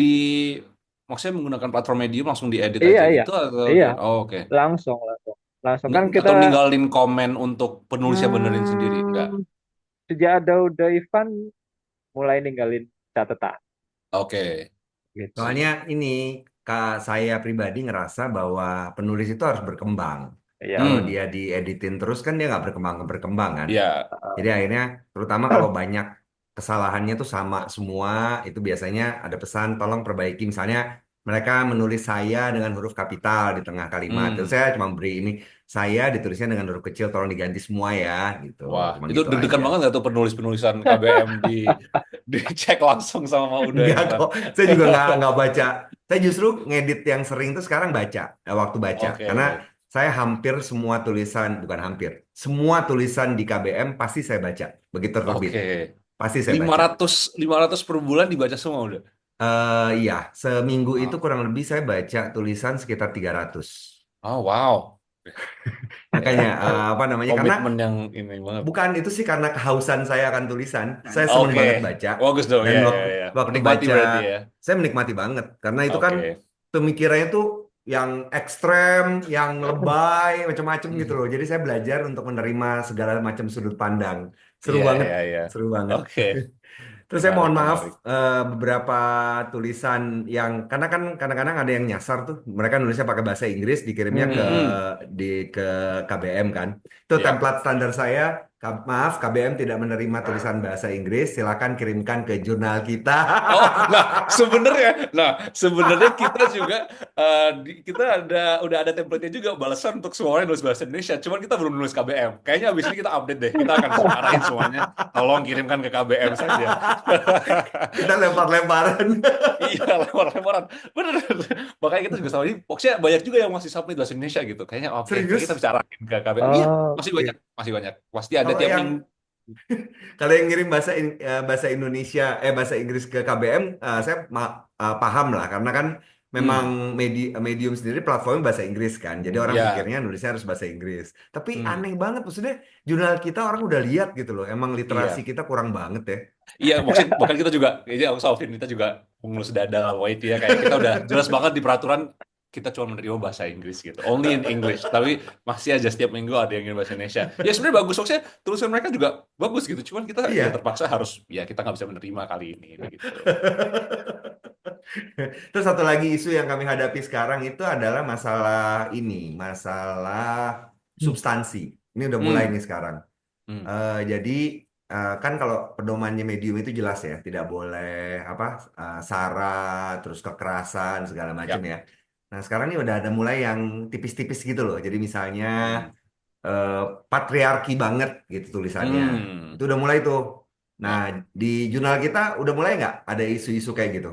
maksudnya menggunakan platform Medium langsung diedit Iya aja iya gitu atau iya gimana? Oh, oke. langsung langsung langsung kan kita Atau ninggalin komen untuk penulisnya benerin sendiri? Enggak. hmm, sejak ada udah Ivan mulai ninggalin catatan Oke. gitu. Soalnya ini Kak, saya pribadi ngerasa bahwa penulis itu harus berkembang. Iya. Kalau Hmm. dia dieditin terus kan dia nggak berkembang berkembang kan. Ya. Jadi akhirnya terutama kalau banyak kesalahannya tuh sama semua, itu biasanya ada pesan tolong perbaiki. Misalnya mereka menulis saya dengan huruf kapital di tengah kalimat. Terus Hmm. saya cuma beri ini saya ditulisnya dengan huruf kecil tolong diganti semua ya gitu. Wah, Cuma itu gitu deg-degan aja. banget nggak tuh penulis-penulisan KBM dicek langsung sama Mauda Enggak Ivan? kok, saya juga nggak baca. Saya justru ngedit yang sering tuh sekarang baca, waktu baca. Karena Oke. saya hampir semua tulisan, bukan hampir, semua tulisan di KBM pasti saya baca. Begitu terbit, Oke. pasti saya lima baca. ratus 500 per bulan dibaca semua udah. Iya, seminggu itu Oh, kurang lebih saya baca tulisan sekitar 300. oh wow. Makanya, Itu apa namanya, karena komitmen yang ini banget. bukan itu sih karena kehausan saya akan tulisan. Saya seneng Oke. banget baca. Bagus dong, Dan ya, ya, waktu, ya. waktu Menikmati baca, berarti ya. saya menikmati banget. Karena itu kan Oke. pemikirannya tuh yang ekstrem, yang lebay, macam-macam gitu Hmm. loh. Jadi saya belajar untuk menerima segala macam sudut pandang. Seru Iya, banget, iya, iya. seru banget. Oke. Terus saya Menarik, mohon maaf menarik. beberapa tulisan yang karena kan kadang-kadang ada yang nyasar tuh mereka nulisnya pakai bahasa Inggris dikirimnya ke Hmm. di ke KBM kan. Itu Ya. template standar saya. Maaf, KBM tidak menerima tulisan bahasa Inggris. Silakan kirimkan ke jurnal kita. Oh, nah sebenarnya kita juga kita udah ada template-nya juga balasan untuk semua orang yang nulis bahasa Indonesia. Cuman kita belum nulis KBM. Kayaknya abis ini kita update deh. Kita akan arahin semuanya. Tolong kirimkan ke KBM saja. Kita lempar-lemparan. Iya, lempar-lemparan. Bener. Makanya kita juga sama ini. Pokoknya banyak juga yang masih submit bahasa Indonesia gitu. Kayaknya oke. Kayak kita Serius? bisa arahin ke KBM. Iya, masih banyak. Oke. Masih banyak. Pasti ada Kalau tiap yang minggu. Kalau yang ngirim bahasa Indonesia bahasa Inggris ke KBM saya paham lah karena kan memang Hmm, medium sendiri platformnya bahasa Inggris kan. Jadi orang ya. pikirnya nulisnya harus bahasa Inggris. Tapi Hmm, aneh banget maksudnya jurnal kita orang udah lihat gitu loh. Emang literasi iya. kita kurang banget ya. Iya, maksudnya bahkan kita juga, kayaknya aku sama Vin, kita juga mengelus dada lah, wah itu ya, kayak kita udah jelas banget di peraturan kita cuma menerima bahasa Inggris gitu, only in English, tapi masih aja setiap minggu ada yang ingin bahasa Indonesia. Ya sebenarnya bagus, maksudnya tulisan mereka juga bagus gitu, cuman kita ya Iya. terpaksa harus, ya kita nggak bisa menerima kali ini begitu. Terus satu lagi isu yang kami hadapi sekarang itu adalah masalah substansi. Ini udah mulai Hmm, nih sekarang. hmm, Jadi kan kalau pedomannya medium itu jelas ya, tidak boleh apa sara, terus kekerasan segala macam ya, ya. Nah, sekarang ini udah ada mulai yang tipis-tipis gitu loh. Jadi misalnya Hmm. eh, patriarki banget gitu tulisannya. Hmm. Itu udah mulai tuh. Nah, Ya. di jurnal kita udah mulai nggak ada isu-isu kayak gitu?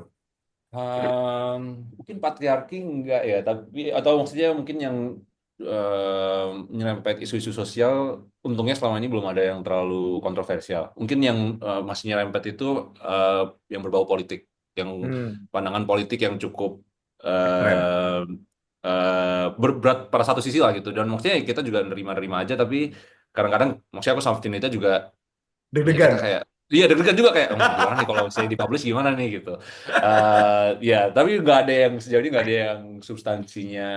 Um, Mungkin patriarki enggak ya, tapi atau maksudnya mungkin yang nyerempet isu-isu sosial, untungnya selama ini belum ada yang terlalu kontroversial. Mungkin yang masih nyerempet itu eh, yang berbau politik, yang Hmm. pandangan politik yang cukup Ekstrem. berat pada satu sisi lah gitu. Dan maksudnya kita juga nerima-nerima aja, tapi kadang-kadang maksudnya aku sama Tinita juga ya kita Deg-degan. kayak iya deg-degan juga kayak gimana nih kalau saya dipublish gimana nih gitu. Ya tapi nggak ada yang sejauh ini nggak ada yang substansinya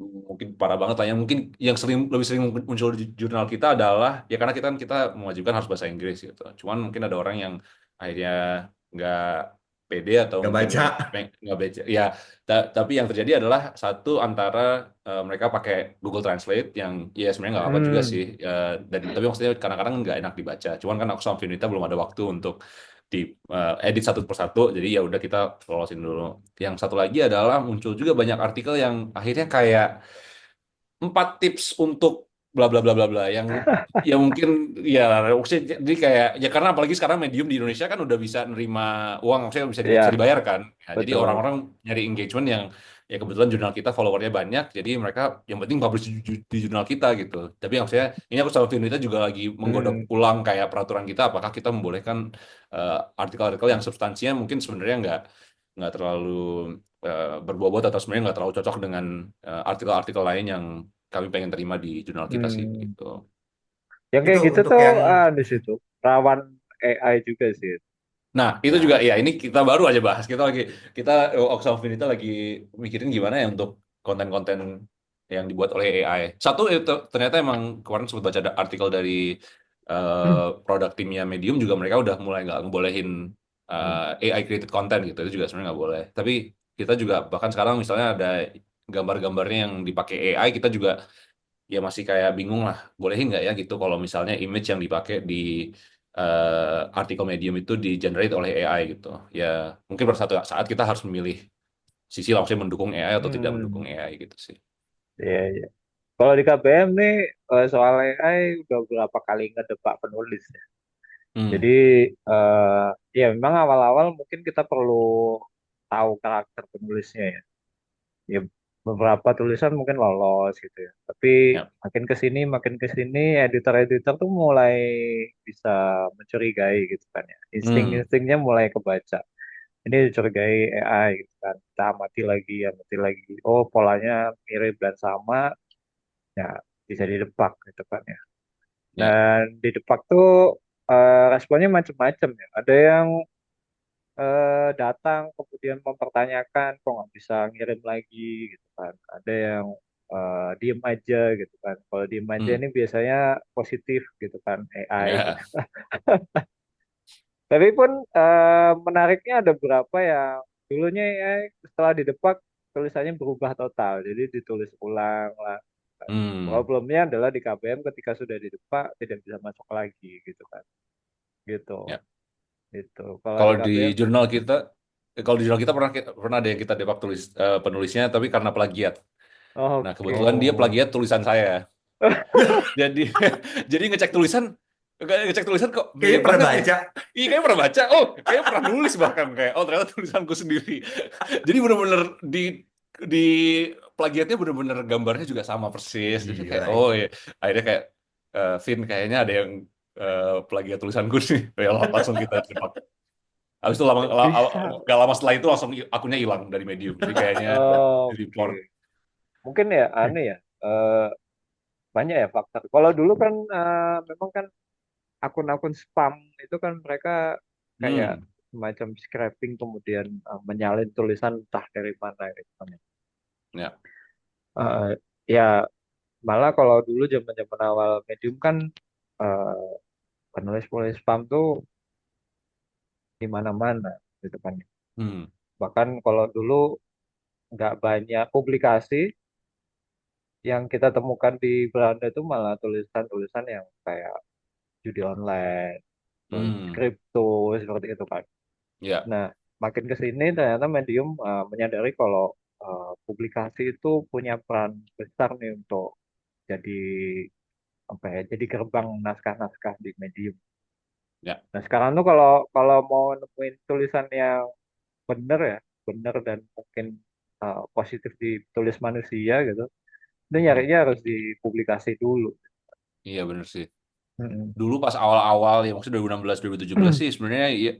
mungkin parah banget lah. Yang mungkin yang lebih sering muncul di jurnal kita adalah ya karena kita mewajibkan harus bahasa Inggris gitu. Cuman mungkin ada orang yang akhirnya nggak pede atau Gak mungkin baca. nggak baca. Ya tapi yang terjadi adalah satu antara mereka pakai Google Translate yang ya sebenarnya nggak apa juga sih. Hmm. Dan tapi maksudnya kadang-kadang nggak enak dibaca. Cuman kan aku sama Vinita belum ada waktu untuk di edit satu persatu, jadi ya udah kita lolosin dulu. Yang satu lagi adalah muncul juga banyak artikel yang akhirnya kayak 4 tips untuk bla bla bla bla bla yang ya mungkin ya maksudnya jadi kayak ya karena apalagi sekarang medium di Indonesia kan udah bisa nerima uang, maksudnya bisa Ya, dibayar kan. Ya, jadi betul. orang-orang nyari engagement yang ya kebetulan jurnal kita followernya banyak, jadi mereka yang penting publish di jurnal kita gitu. Tapi yang maksudnya ini aku sama Firnita juga lagi menggodok Hmm. ulang kayak peraturan kita, apakah kita membolehkan artikel-artikel yang substansinya mungkin sebenarnya nggak terlalu berbobot atau sebenarnya nggak terlalu cocok dengan artikel-artikel lain yang kami pengen terima di jurnal kita sih Hmm. gitu. Yang Itu kayak gitu untuk tuh yang di situ rawan AI juga sih. Nah, itu juga ya. ya ini kita baru aja bahas. Kita Oxfam Finita lagi mikirin gimana ya untuk konten-konten yang dibuat oleh AI. Satu itu ternyata emang kemarin sempat baca ada artikel dari produk timnya Medium juga mereka udah mulai nggak ngebolehin AI created content gitu. Itu juga sebenarnya nggak boleh. Tapi kita juga bahkan sekarang misalnya ada gambar-gambarnya yang dipakai AI, kita juga ya masih kayak bingung lah, bolehin nggak ya gitu kalau misalnya image yang dipakai di artikel Medium itu di generate oleh AI gitu. Ya mungkin pada satu saat kita harus memilih sisi lah, maksudnya mendukung AI atau tidak mendukung Hmm. AI gitu sih. Iya, iya. Kalau di KBM nih soal AI udah berapa kali ngedebak penulis ya. Hmm. Jadi ya memang awal-awal mungkin kita perlu tahu karakter penulisnya ya. Ya beberapa tulisan mungkin lolos gitu ya. Tapi Ya. makin ke sini editor-editor tuh mulai bisa mencurigai gitu kan ya. Hmm. Insting-instingnya mulai kebaca. Ini dicurigai AI gitu kan. Kita amati lagi. Oh, polanya mirip dan sama, ya bisa didepak gitu kan ya. Ya. Dan di didepak tuh responnya macam-macam ya. Ada yang datang kemudian mempertanyakan kok nggak bisa ngirim lagi gitu kan. Ada yang diem aja gitu kan. Kalau diem aja Hmm. ini biasanya positif gitu kan AI gitu. Ya. Tapi pun menariknya ada beberapa yang dulunya AI setelah didepak tulisannya berubah total. Jadi ditulis ulang lah. Hmm. Problemnya adalah di KBM ketika sudah didepak tidak bisa masuk lagi gitu kan. Gitu. Ya. Gitu. Kalau di Kalau di KBM, jurnal kita kalau di jurnal kita pernah ada yang kita depak penulisnya tapi karena plagiat. Nah, oke. kebetulan dia plagiat tulisan saya. Jadi jadi ngecek tulisan kok Kayaknya mirip pernah banget nih. baca. Iya kayaknya pernah baca. Oh, kayaknya pernah nulis bahkan kayak oh ternyata tulisanku sendiri. Jadi bener-bener di plagiatnya bener-bener gambarnya juga sama persis. Jadi kayak Gila oh itu. ya akhirnya kayak Vin kayaknya ada yang plagiat tulisanku nih. Ya langsung kita cepat. Habis itu Bisa. gak lama setelah itu langsung akunnya hilang dari Medium. Jadi kayaknya di Oke. report. Mungkin ya aneh ya. Banyak ya faktor. Kalau dulu kan memang kan akun-akun spam itu kan mereka kayak Hmm, semacam scraping kemudian menyalin tulisan entah dari mana gitu kan. ya. Eh, ya malah kalau dulu zaman-zaman awal Medium kan eh, penulis-penulis spam tuh di mana-mana gitu kan. Hmm, Bahkan kalau dulu nggak banyak publikasi yang kita temukan di Belanda itu malah tulisan-tulisan yang kayak judi online, terus hmm, kripto seperti itu kan. ya. Nah, makin ke sini ternyata Medium menyadari kalau publikasi itu punya peran besar nih untuk jadi apa ya, jadi gerbang naskah-naskah di Medium. Ya. Nah sekarang tuh kalau kalau mau nemuin tulisan yang bener ya, bener dan mungkin positif ditulis manusia gitu, itu Mhm. nyarinya harus dipublikasi dulu. Iya bener sih. Mm-mm. Dulu pas awal-awal ya maksudnya 2016 2017 sih sebenarnya ya,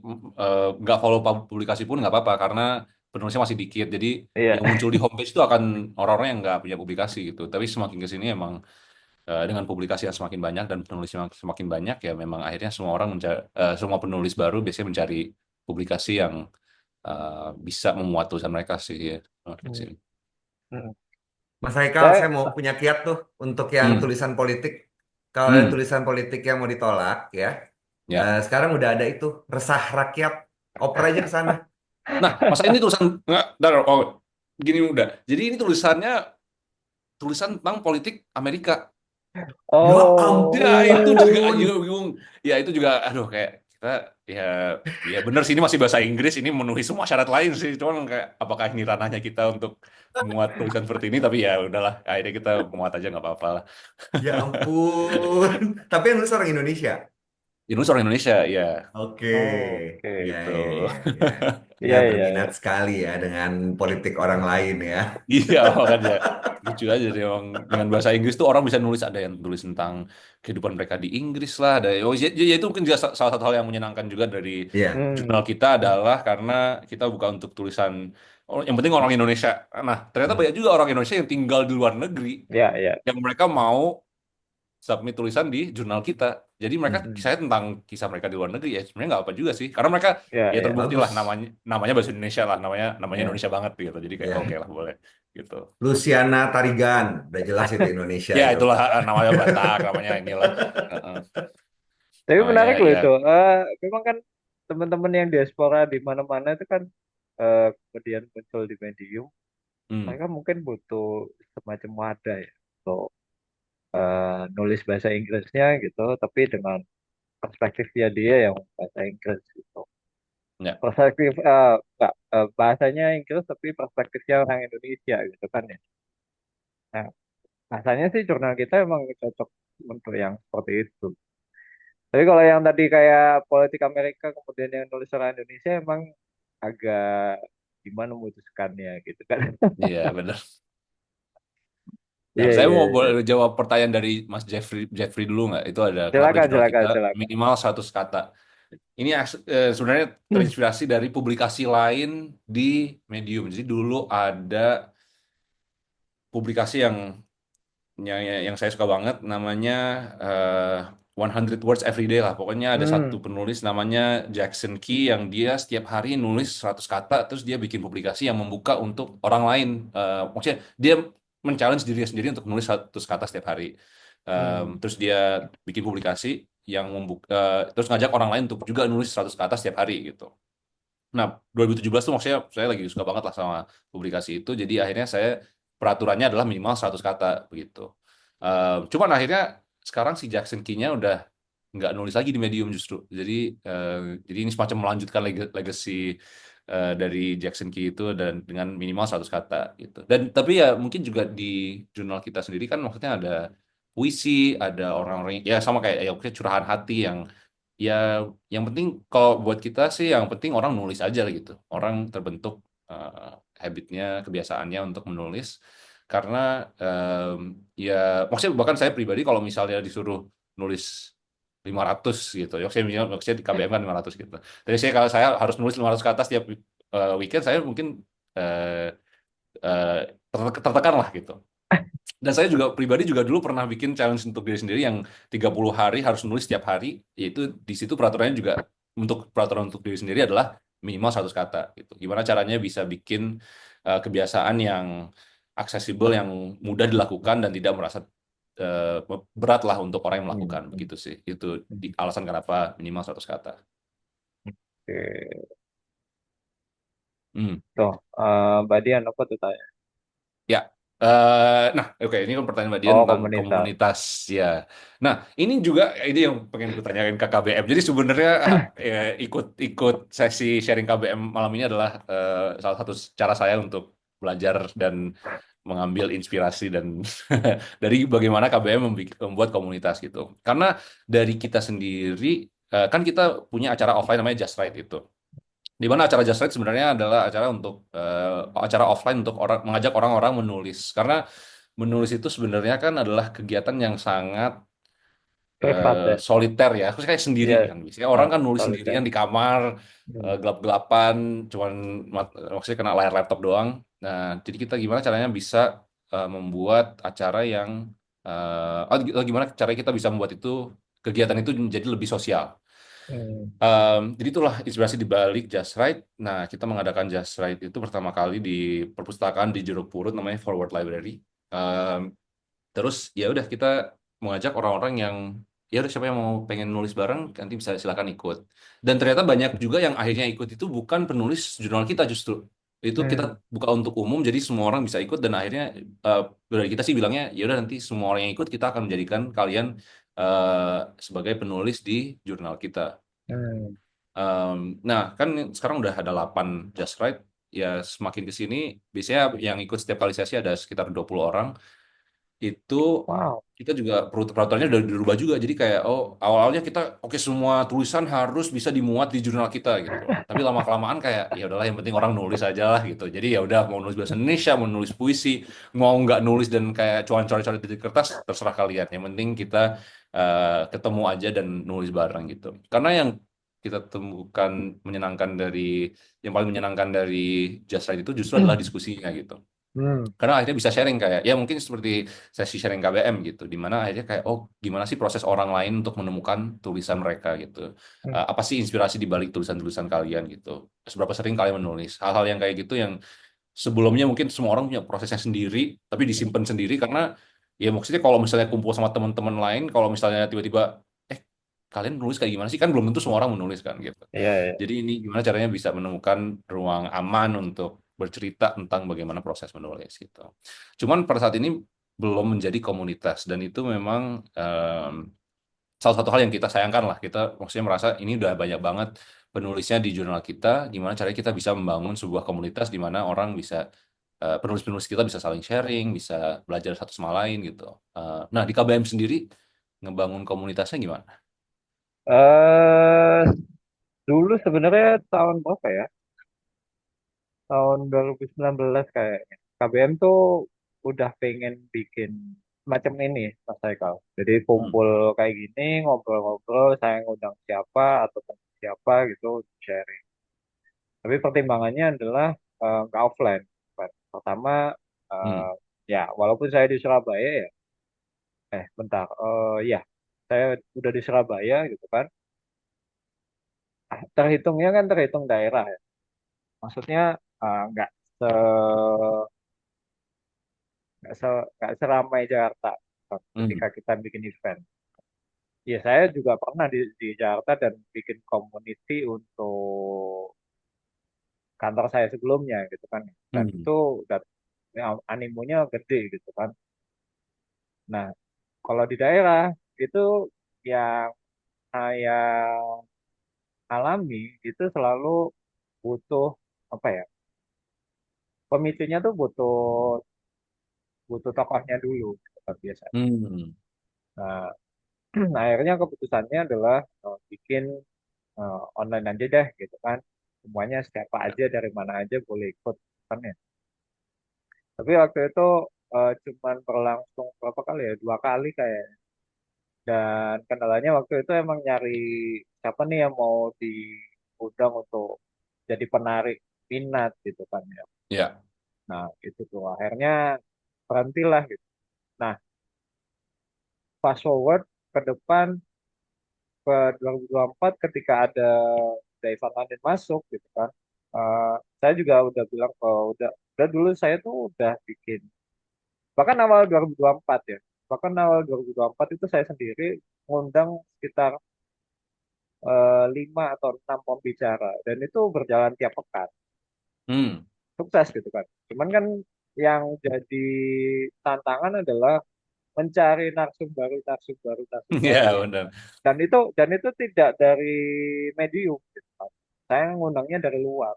nggak follow publikasi pun nggak apa-apa karena penulisnya masih dikit. Jadi Iya. yang muncul di homepage itu akan orang-orang yang nggak punya publikasi gitu. Tapi semakin ke sini emang dengan publikasi yang semakin banyak dan penulis yang semakin banyak ya memang akhirnya semua orang semua penulis baru biasanya mencari publikasi yang bisa memuat tulisan mereka sih ya. Di Mm. sini. Mm. Mas Haikal, Saya, saya mau punya kiat tuh untuk yang Hmm, tulisan politik. Kalau ada hmm, tulisan politik yang mau ditolak, ya, ya. sekarang udah ada itu resah rakyat. Oper aja ke sana. Nah, masa ini tulisan nggak, oh, gini udah. Jadi ini tulisan tentang politik Amerika. Ya oh, Ya itu juga ampun. juga bingung. Ya itu juga aduh kayak kita ya ya bener sih ini masih bahasa Inggris ini memenuhi semua syarat lain sih. Cuman kayak apakah ini ranahnya kita untuk muat tulisan seperti ini tapi ya udahlah akhirnya kita muat aja nggak apa-apa lah. Ya ampun. Tapi yang nulis orang Indonesia. Indonesia orang Indonesia ya Oke. oke. Ya, gitu. ya, ya, ya. Ya, Iya, iya, berminat iya. sekali ya dengan politik orang lain ya. Iya makanya lucu aja sih emang dengan bahasa Inggris tuh orang bisa nulis ada yang tulis tentang kehidupan mereka di Inggris lah ada oh, ya itu mungkin juga salah satu hal yang menyenangkan juga dari Iya. jurnal Hmm. kita adalah karena kita buka untuk tulisan yang penting orang Indonesia. Nah ternyata banyak juga orang Indonesia yang tinggal di luar negeri Ya, ya. yang mereka mau submit tulisan di jurnal kita. Jadi mereka Mm-mm. kisahnya tentang kisah mereka di luar negeri ya sebenarnya nggak apa juga sih karena mereka Ya, ya ya. terbukti lah Bagus. namanya namanya bahasa Indonesia lah namanya namanya Ya, Indonesia banget gitu jadi kayak oke ya. lah boleh gitu. Luciana Tarigan, udah jelas itu Indonesia Ya itu. itulah namanya Batak, namanya inilah. Heeh. Tapi Namanya menarik loh ya. itu. Memang kan teman-teman yang diaspora di mana-mana itu kan kemudian muncul di Medium. Hmm. Mereka mungkin butuh semacam wadah ya untuk nulis bahasa Inggrisnya gitu, tapi dengan perspektifnya dia yang bahasa Inggris gitu. Ya. Perspektif enggak, bahasanya Inggris tapi perspektifnya orang Indonesia gitu kan ya. Nah, bahasanya sih jurnal kita emang cocok untuk yang seperti itu. Tapi kalau yang tadi kayak politik Amerika kemudian yang nulis orang Indonesia emang agak gimana memutuskannya gitu kan. Iya benar. Nah, Iya, saya iya, mau iya. boleh jawab pertanyaan dari Mas Jeffrey Jeffrey dulu nggak? Itu ada kenapa di Silakan, jurnal kita silakan, silakan. minimal 100 kata. Ini sebenarnya terinspirasi dari publikasi lain di Medium. Jadi dulu ada publikasi yang saya suka banget namanya eh, 100 Words Every Day lah. Pokoknya ada satu Hmm, penulis namanya Jackson Key yang dia setiap hari nulis 100 kata terus dia bikin publikasi yang membuka untuk orang lain. Maksudnya dia men-challenge dirinya sendiri untuk nulis 100 kata setiap hari. hmm, Terus dia bikin publikasi yang membuka terus ngajak orang lain untuk juga nulis 100 kata setiap hari gitu. Nah, 2017 tuh maksudnya saya lagi suka banget lah sama publikasi itu. Jadi akhirnya saya peraturannya adalah minimal 100 kata begitu. Cuman akhirnya sekarang si Jackson Key-nya udah nggak nulis lagi di Medium justru. Eh, jadi ini semacam melanjutkan legacy dari Jackson Key itu dan dengan minimal 100 kata gitu. Dan tapi ya mungkin juga di jurnal kita sendiri kan maksudnya ada puisi, ada orang-orang ya sama kayak ya maksudnya curahan hati yang ya yang penting kalau buat kita sih yang penting orang nulis aja lah gitu. Orang terbentuk eh, habitnya, kebiasaannya untuk menulis karena ya maksudnya bahkan saya pribadi kalau misalnya disuruh nulis 500 gitu. Ya maksudnya di KBM kan 500 gitu. Jadi saya kalau saya harus nulis 500 kata setiap weekend saya mungkin eh, eh, tertekan lah gitu. Dan saya juga pribadi juga dulu pernah bikin challenge untuk diri sendiri yang 30 hari harus nulis setiap hari, yaitu di situ peraturannya juga untuk peraturan untuk diri sendiri adalah minimal 100 kata gitu. Gimana caranya bisa bikin kebiasaan yang aksesibel, yang mudah dilakukan dan tidak merasa eh, berat lah untuk orang yang Hmm, melakukan hmm, begitu sih. Itu hmm. alasan kenapa minimal 100 kata. oke. Hmm. Tuh, Mbak Dian apa tuh tanya? Ya, nah oke ini kan pertanyaan Mbak Dian Oh, tentang komunitas. komunitas ya. Nah ini juga ini yang pengen gue tanyain ke KBM. Jadi sebenarnya ikut ikut sesi sharing KBM malam ini adalah salah satu cara saya untuk belajar dan mengambil inspirasi dan dari bagaimana KBM membuat komunitas gitu. Karena dari kita sendiri kan kita punya acara offline namanya Just Right itu. Di mana acara Just Right sebenarnya adalah acara untuk acara offline untuk mengajak orang-orang menulis. Karena menulis itu sebenarnya kan adalah kegiatan yang sangat Privat ya. soliter ya, aku kayak sendiri Iya. kan. Biasanya orang kan nulis Soliter. sendirian di kamar, Hmm. gelap-gelapan, cuman maksudnya kena layar laptop doang. Nah, jadi kita gimana caranya bisa membuat acara yang gimana caranya kita bisa membuat itu kegiatan itu menjadi lebih sosial. Hmm. Jadi itulah inspirasi di balik Just Right. Nah, kita mengadakan Just Right itu pertama kali di perpustakaan di Jeruk Purut namanya Forward Library. Um, Terus ya udah kita mengajak orang-orang yang ya udah siapa yang mau pengen nulis bareng nanti bisa silakan ikut. Dan ternyata banyak juga yang akhirnya ikut itu bukan penulis jurnal kita justru. Itu kita Hmm. buka untuk umum jadi semua orang bisa ikut dan akhirnya eh, dari kita sih bilangnya ya udah nanti semua orang yang ikut kita akan menjadikan kalian sebagai penulis di jurnal kita. Hmm. Em, nah, kan sekarang udah ada 8 Just Right. Ya semakin ke sini biasanya yang ikut setiap kali sesi ada sekitar 20 orang itu Wow. kita juga peraturannya udah dirubah juga jadi kayak oh awalnya kita oke semua tulisan harus bisa dimuat di jurnal kita gitu tapi lama kelamaan kayak ya udahlah yang penting orang nulis aja lah gitu jadi ya udah mau nulis bahasa Indonesia mau nulis puisi mau nggak nulis dan kayak cuan coret-coret di kertas terserah kalian yang penting kita ketemu aja dan nulis bareng gitu karena yang kita temukan menyenangkan dari yang paling menyenangkan dari Just Write itu justru adalah diskusinya gitu Hmm. karena akhirnya bisa sharing kayak ya mungkin seperti sesi sharing KBM gitu di mana akhirnya kayak oh gimana sih proses orang lain untuk menemukan tulisan mereka gitu. Hmm. Apa sih inspirasi di balik tulisan-tulisan kalian gitu seberapa sering kalian menulis hal-hal yang kayak gitu yang sebelumnya mungkin semua orang punya prosesnya sendiri tapi disimpan sendiri karena ya maksudnya kalau misalnya kumpul sama teman-teman lain kalau misalnya tiba-tiba eh kalian nulis kayak gimana sih kan belum tentu semua orang menulis kan gitu Iya, iya. jadi ini gimana caranya bisa menemukan ruang aman untuk bercerita tentang bagaimana proses menulis gitu. Cuman pada saat ini belum menjadi komunitas dan itu memang salah satu hal yang kita sayangkan lah. Kita maksudnya merasa ini udah banyak banget penulisnya di jurnal kita. Gimana caranya kita bisa membangun sebuah komunitas di mana orang bisa penulis-penulis kita bisa saling sharing, bisa belajar satu sama lain gitu. Nah di KBM sendiri ngebangun komunitasnya gimana? eh Dulu sebenarnya tahun berapa ya? Tahun 2019 kayaknya. KBM tuh udah pengen bikin macam ini, Mas Haikal. Jadi Hmm. kumpul kayak gini, ngobrol-ngobrol, saya ngundang siapa atau teman siapa gitu, sharing. Tapi pertimbangannya adalah nggak offline. Pertama, Hmm. eh, ya walaupun saya di Surabaya ya, bentar, ya saya udah di Surabaya gitu kan. Terhitungnya kan terhitung daerah ya. Maksudnya nggak se nggak se nggak seramai Jakarta Hmm. ketika kita bikin event. Ya saya juga pernah di Jakarta dan bikin community untuk kantor saya sebelumnya gitu kan. Dan Hmm. itu udah ya, animonya gede gitu kan. Nah, kalau di daerah itu yang saya alami itu selalu butuh apa ya? Pemicunya tuh butuh butuh tokohnya dulu gitu kan biasanya. Hmm. Nah, akhirnya keputusannya adalah bikin online aja deh gitu kan. Semuanya siapa aja dari mana aja boleh ikut kan ya. Tapi waktu itu cuman berlangsung berapa kali ya? 2 kali kayak. Dan kendalanya waktu itu emang nyari siapa nih yang mau diundang untuk jadi penarik minat gitu kan ya. Ya. Nah itu tuh akhirnya berhentilah gitu. Nah fast forward ke depan ke 2024 ketika ada Ivan London masuk gitu kan. Saya juga udah bilang udah dulu saya tuh udah bikin bahkan awal 2024 ya. Bahkan awal 2024 itu saya sendiri ngundang sekitar 5 atau 6 pembicara dan itu berjalan tiap pekan. Hmm. Sukses gitu kan. Cuman kan yang jadi tantangan adalah mencari narsum baru, narsum baru. Ya benar. Dan itu tidak dari medium gitu kan. Saya ngundangnya dari luar.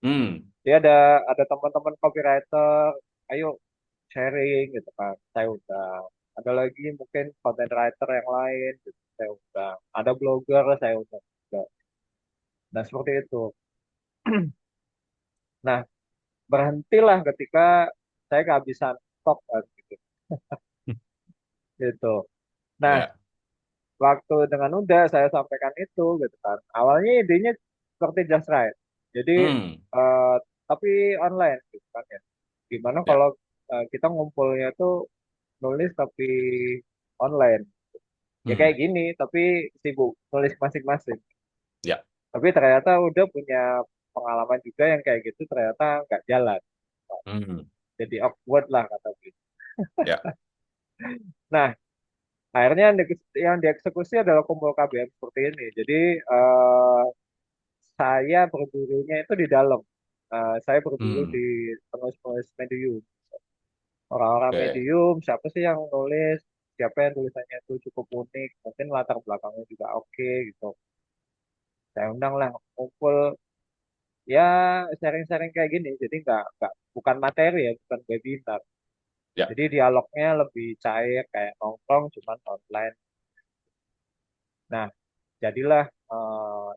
Hmm. Dia ada teman-teman copywriter, ayo sharing gitu kan. Saya undang. Ada lagi mungkin content writer yang lain gitu, saya undang. Ada blogger saya undang juga. Nah, seperti itu. Nah, berhentilah ketika saya kehabisan stok kan gitu. Gitu. Nah, Ya. waktu dengan udah saya sampaikan itu gitu kan. Awalnya idenya seperti Just Right. Jadi Hmm. eh, tapi online gitu kan ya. Gimana Ya. kalau kita ngumpulnya tuh nulis tapi online. Ya Hmm. kayak gini, tapi sibuk nulis masing-masing. Ya. Tapi ternyata udah punya pengalaman juga yang kayak gitu ternyata nggak jalan. Hmm. Jadi awkward lah kata gitu. Ya. Nah, akhirnya yang dieksekusi adalah kumpul KBM seperti ini. Jadi eh, saya bergurunya itu di dalam. Saya berguru Hmm. di penulis-penulis Medium. Orang-orang Oke. Medium, siapa sih yang nulis? Siapa yang tulisannya itu cukup unik? Mungkin latar belakangnya juga oke gitu. Saya undang lah kumpul ya sharing-sharing kayak gini. Jadi nggak bukan materi ya, bukan webinar. Ya. Jadi dialognya lebih cair kayak nongkrong cuman online. Nah, jadilah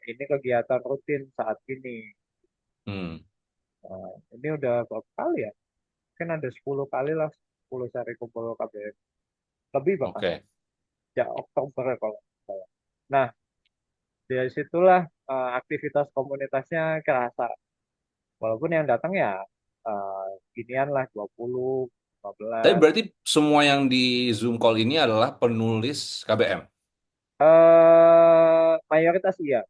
ini kegiatan rutin saat ini. Hmm. Ini udah berapa kali ya? Mungkin ada 10 kali lah, 10 seri kumpul KBM. Lebih bahkan, Oke. ya Oktober ya kalau nggak salah. Nah, dari situlah aktivitas komunitasnya kerasa. Walaupun yang datang ya ginian lah 20, Tapi 15. berarti semua yang di Zoom call ini adalah penulis KBM. Mayoritas iya.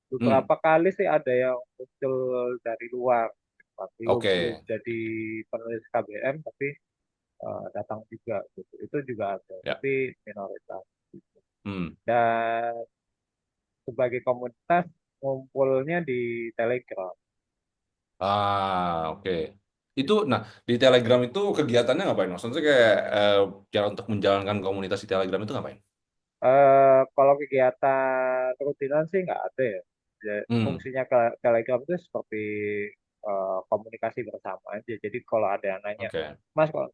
Hmm. Beberapa kali sih ada yang muncul dari luar. Belum Oke. jadi penulis KBM, tapi datang juga gitu. Itu juga ada, Ya. tapi minoritas. Gitu. Hmm. Dan sebagai komunitas ngumpulnya di Telegram. Oke. Itu, nah, di Telegram itu kegiatannya ngapain? Maksudnya kayak cara untuk menjalankan komunitas di Telegram itu ngapain? Kalau kegiatan rutinan sih nggak ada ya. Hmm. Fungsinya ke Telegram itu seperti komunikasi bersama aja. Jadi kalau ada yang nanya, Oke. Mas, kok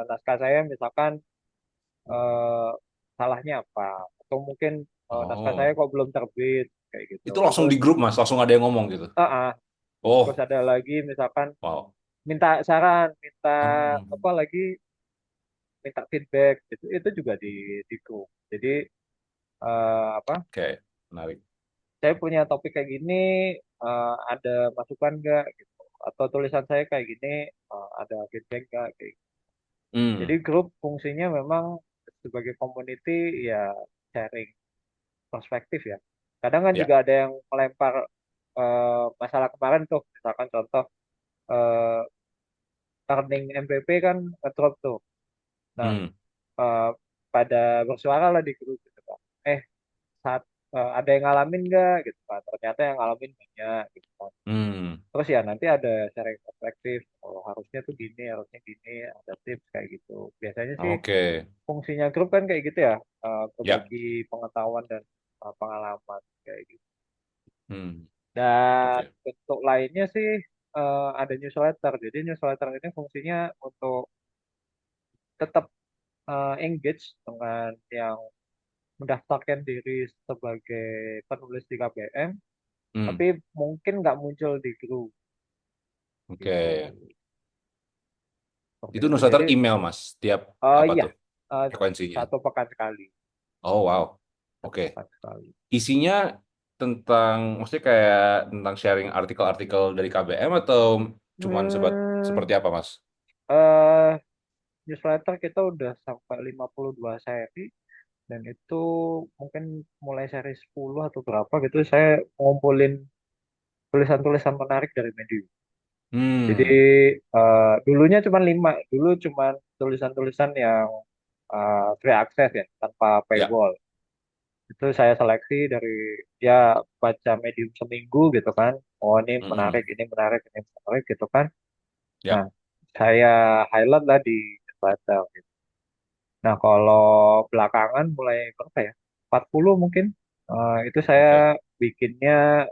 naskah saya misalkan eh, salahnya apa? Atau mungkin naskah saya Oh. kok belum terbit kayak gitu. Itu langsung Terus, di grup, Mas. Langsung ada yang ngomong gitu. ah, ah. Terus Oh. ada lagi misalkan Wow. minta saran, minta Hmm. apa lagi, minta feedback itu juga di grup. Jadi apa? Oke. Menarik. Saya punya topik kayak gini, ada masukan nggak gitu? Atau tulisan saya kayak gini, ada feedback nggak? Kayak gitu. Jadi Hmm. grup fungsinya memang sebagai community ya sharing perspektif ya. Kadang kan Ya. juga ada yang melempar masalah kemarin tuh, misalkan contoh eh, earning MPP kan ngedrop tuh. Nah, Hmm. eh, pada bersuara lah di grup gitu kan. Saat ada yang ngalamin nggak gitu kan? Ternyata yang ngalamin banyak gitu kan. Hmm. Terus ya nanti ada sharing perspektif. Oh, harusnya tuh gini, harusnya gini, ada tips kayak gitu. Biasanya sih Oke. fungsinya grup kan kayak gitu ya, Ya. berbagi pengetahuan dan pengalaman kayak gitu. Hmm. Dan Oke. bentuk lainnya sih ada newsletter. Jadi newsletter ini fungsinya untuk tetap engage dengan yang mendaftarkan diri sebagai penulis di KBM, Hmm. tapi mungkin nggak muncul di grup gitu. Oke. Seperti Itu itu. newsletter Jadi, email, Mas. Tiap apa iya, tuh eh, frekuensinya? 1 pekan sekali, Oh, wow. satu Oke. pekan sekali. Isinya tentang, maksudnya kayak tentang sharing artikel-artikel dari KBM atau cuman Hmm, seperti apa, Mas? eh Newsletter kita udah sampai 52 seri dan itu mungkin mulai seri 10 atau berapa gitu saya ngumpulin tulisan-tulisan menarik dari Medium. Jadi Hmm. dulunya cuma 5, dulu cuma tulisan-tulisan yang free access ya tanpa Ya. paywall. Itu saya seleksi dari ya baca Medium seminggu gitu kan. Oh Mm-mm. ini menarik gitu kan. Nah, Ya. saya highlight lah di newsletter. Nah, kalau belakangan mulai berapa ya? 40 mungkin. Itu saya Oke. bikinnya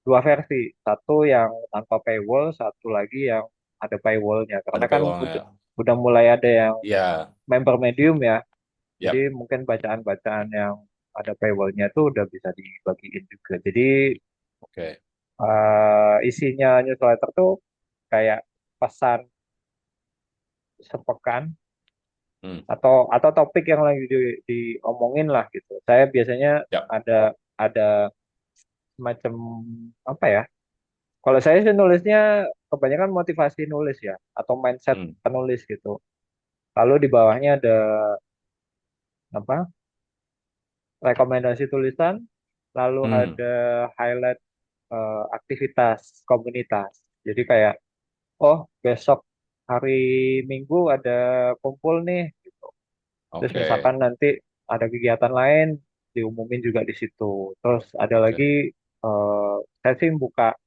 dua versi. Satu yang tanpa paywall, satu lagi yang ada paywallnya. Karena Ada kan paywallnya. udah mulai ada yang Ya, member Medium ya. Jadi yap, mungkin bacaan-bacaan yang ada paywallnya itu udah bisa dibagiin juga. Jadi oke. isinya newsletter tuh kayak pesan sepekan Hmm, atau topik yang lagi diomongin lah gitu. Saya biasanya yap. ada semacam apa ya? Kalau saya sih nulisnya kebanyakan motivasi nulis ya atau mindset Hmm, penulis gitu. Lalu di bawahnya ada apa? Rekomendasi tulisan, lalu hmm, ada highlight aktivitas komunitas. Jadi kayak oh besok hari Minggu ada kumpul nih gitu. Terus oke, misalkan nanti ada kegiatan lain diumumin juga di situ. Terus ada lagi oke. saya sih buka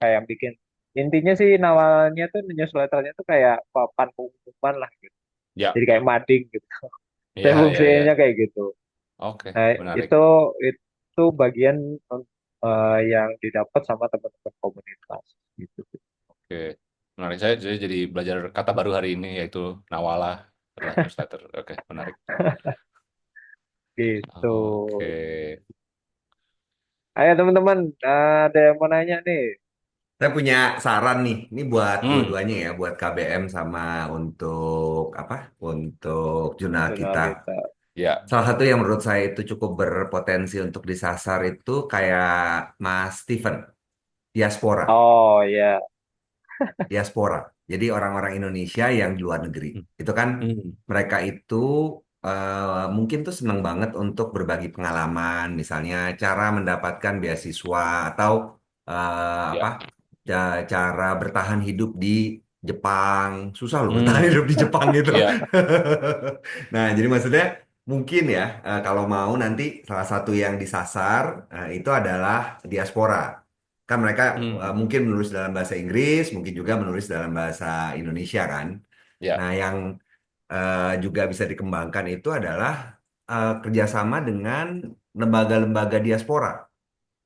kayak bikin intinya sih nawalnya tuh newsletternya tuh kayak papan pengumuman lah gitu. Ya, Jadi kayak mading gitu. Saya ya, ya, fungsinya ya. kayak gitu. Oke, Nah, menarik. itu bagian yang didapat sama teman-teman komunitas gitu. Oke, menarik. Saya jadi belajar kata baru hari ini yaitu Nawala adalah newsletter. Oke, menarik. Gitu. Oke. Ayo teman-teman, ada yang mau nanya nih Saya punya saran nih, ini buat Hmm, dua-duanya ya, buat KBM sama untuk apa? Untuk jurnal jurnal kita. kita. ya. Salah satu yang menurut saya itu cukup berpotensi untuk disasar itu kayak Mas Steven, diaspora. Oh ya, Diaspora. Jadi orang-orang Indonesia yang di luar negeri. Hmm, Itu kan hmm, mereka itu mungkin tuh senang banget untuk berbagi pengalaman, misalnya cara mendapatkan beasiswa atau apa ya. cara bertahan hidup di Jepang. Susah loh bertahan Hmm, hidup di Jepang gitu. ya. Nah, jadi maksudnya mungkin ya kalau mau nanti salah satu yang disasar itu adalah diaspora. Kan mereka Hmm, mungkin menulis dalam bahasa Inggris, mungkin juga menulis dalam bahasa Indonesia kan. ya. Nah, yang juga bisa dikembangkan itu adalah kerjasama dengan lembaga-lembaga diaspora.